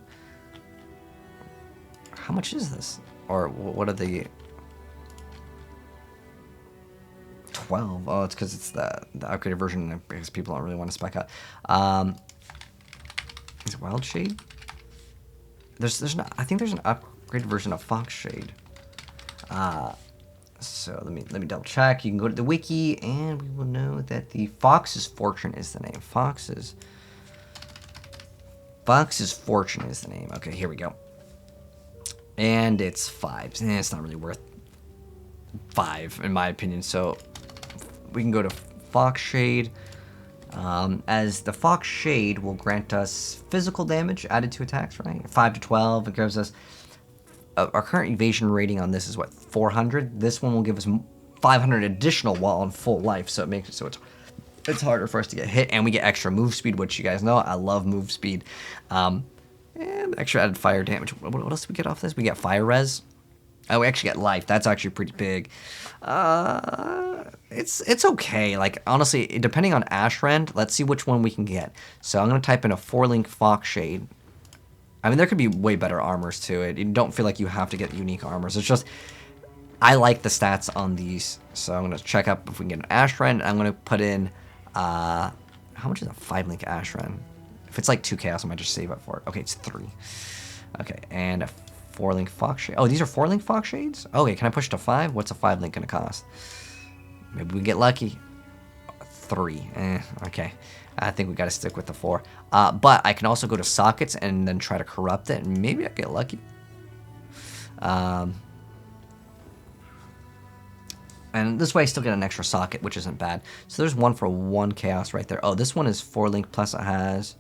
How much is this? Or what are the 12? Oh, it's because it's the upgraded version because people don't really want to spec out. Is it Wild Shade? There's not. I think there's an upgraded version of Fox Shade. So let me double check. You can go to the wiki, and we will know that the Fox's Fortune is the name. Fox's Fortune is the name. Okay, here we go. And it's 5. It's not really worth 5 in my opinion. So we can go to Fox Shade. As the Fox Shade will grant us physical damage added to attacks, right? 5 to 12. It gives us our current evasion rating on this is what, 400. This one will give us 500 additional while on full life, so it makes it so it's harder for us to get hit, and we get extra move speed, which you guys know I love move speed. And extra added fire damage. What else do we get off this? We get fire res. Oh, we actually get life. That's actually pretty big. It's okay. Like, honestly, depending on Ashrend, let's see which one we can get. So I'm going to type in a 4-link Fox Shade. I mean, there could be way better armors to it. You don't feel like you have to get unique armors. It's just, I like the stats on these. So I'm going to check up if we can get an Ashrend. I'm going to put in, how much is a 5-link Ashrend? If it's like 2 chaos, I might just save up for it. Okay, it's 3. Okay, and a 4-link Fox Shade. Oh, these are 4-link Fox Shades? Okay, can I push to 5? What's a 5-link going to cost? Maybe we get lucky. 3. Okay. I think we got to stick with the 4. But I can also go to sockets and then try to corrupt it, and maybe I get lucky. And this way I still get an extra socket, which isn't bad. So there's one for 1 chaos right there. Oh, this one is 4-link, plus it has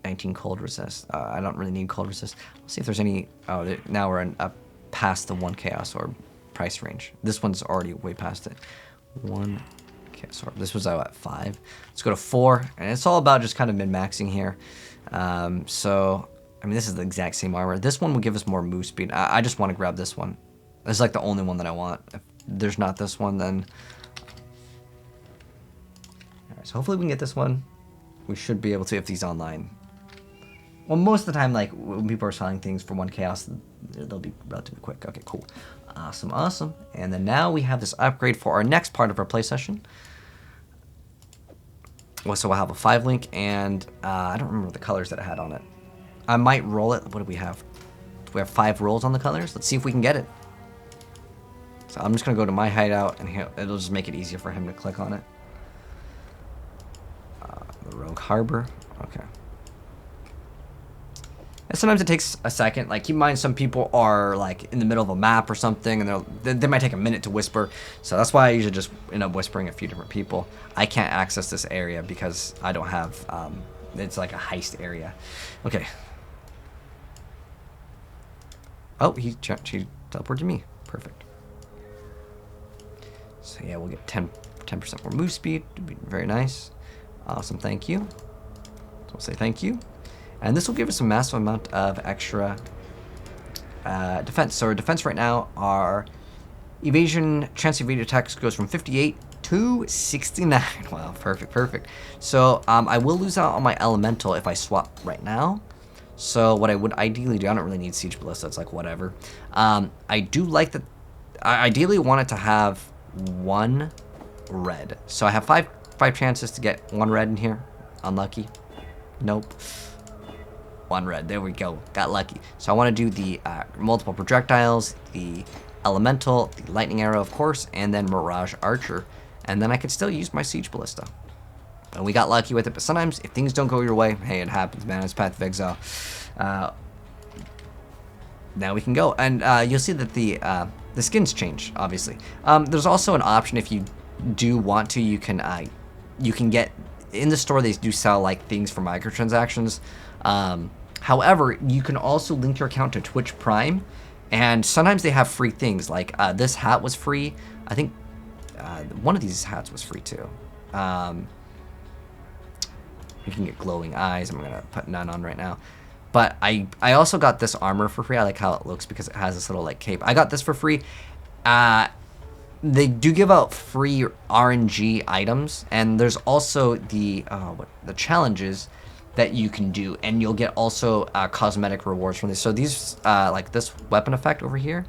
19 cold resist. I don't really need cold resist. Let's see if there's any. Oh, now we're past the 1 chaos orb price range. This one's already way past it. 1 chaos orb. This was at 5. Let's go to 4, and it's all about just kind of min-maxing here. So I mean, this is the exact same armor. This one will give us more move speed. I just want to grab this one. It's like the only one that I want. If there's not this one, then all right, so hopefully we can get this one. We should be able to if these online. Well, most of the time, like, when people are selling things for 1 chaos, they'll be relatively quick. Okay, cool. Awesome, awesome. And then now we have this upgrade for our next part of our play session. Well, so we'll have a 5-link, and I don't remember the colors that I had on it. I might roll it. What do we have? Do we have 5 rolls on the colors? Let's see if we can get it. So I'm just going to go to my hideout, and it'll just make it easier for him to click on it. The Rogue Harbor. Okay. And sometimes it takes a second. Like, keep in mind, some people are like in the middle of a map or something, and they might take a minute to whisper. So that's why I usually just end up whispering a few different people. I can't access this area because I don't have. It's like a heist area. Okay. Oh, she teleported me. Perfect. So yeah, we'll get 10% more move speed. It'd be very nice. Awesome. Thank you. So we'll say thank you. And this will give us a massive amount of extra defense. So our defense right now, our evasion, chance to evade attacks goes from 58 to 69. Wow, perfect, perfect. So I will lose out on my elemental if I swap right now. So what I would ideally do, I don't really need Siege Ballista, it's like whatever. I do like that, I ideally want it to have 1 red. So I have 5 chances to get 1 red in here. Unlucky. Nope. 1 red. There we go. Got lucky. So I want to do the multiple projectiles, the elemental, the lightning arrow, of course, and then Mirage Archer. And then I could still use my Siege Ballista. And we got lucky with it, but sometimes if things don't go your way, hey, it happens, man. It's Path of Exile. Now we can go. And you'll see that the skins change, obviously. There's also an option if you do want to, you can get, in the store they do sell like things for microtransactions. However, you can also link your account to Twitch Prime, and sometimes they have free things. Like this hat was free. I think one of these hats was free too. You can get glowing eyes. I'm gonna put none on right now. But I also got this armor for free. I like how it looks because it has this little like cape. I got this for free. They do give out free RNG items, and there's also the challenges that you can do, and you'll get also cosmetic rewards from this. So these like this weapon effect over here,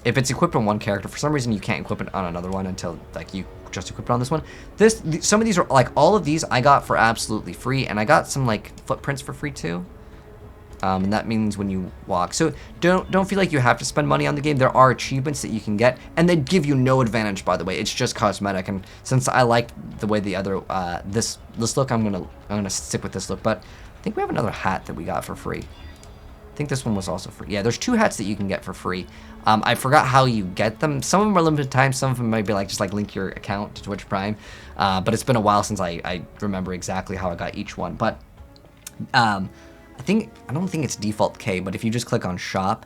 if it's equipped on one character, for some reason you can't equip it on another one until like you just equip it on this one. Some of these are like, all of these I got for absolutely free, and I got some like footprints for free too. And that means when you walk. So don't feel like you have to spend money on the game. There are achievements that you can get, and they give you no advantage, by the way. It's just cosmetic. And since I like the way the other this look, I'm gonna stick with this look. But I think we have another hat that we got for free. I think this one was also free. Yeah, there's 2 hats that you can get for free. I forgot how you get them. Some of them are limited time. Some of them might be like just like link your account to Twitch Prime. But it's been a while since I remember exactly how I got each one. But I don't think it's default K, but if you just click on shop,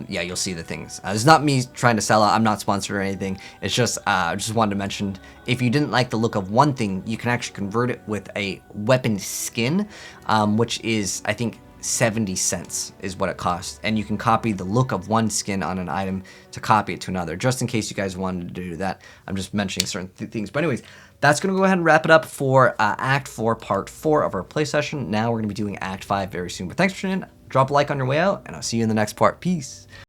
yeah, you'll see the things. It's not me trying to sell out. I'm not sponsored or anything. It's just, I just wanted to mention, if you didn't like the look of one thing, you can actually convert it with a weapon skin, which is, I think, 70 cents is what it costs. And you can copy the look of one skin on an item to copy it to another, just in case you guys wanted to do that. I'm just mentioning certain things. But anyways, that's going to go ahead and wrap it up for Act 4, Part 4 of our play session. Now we're going to be doing Act 5 very soon. But thanks for tuning in. Drop a like on your way out, and I'll see you in the next part. Peace.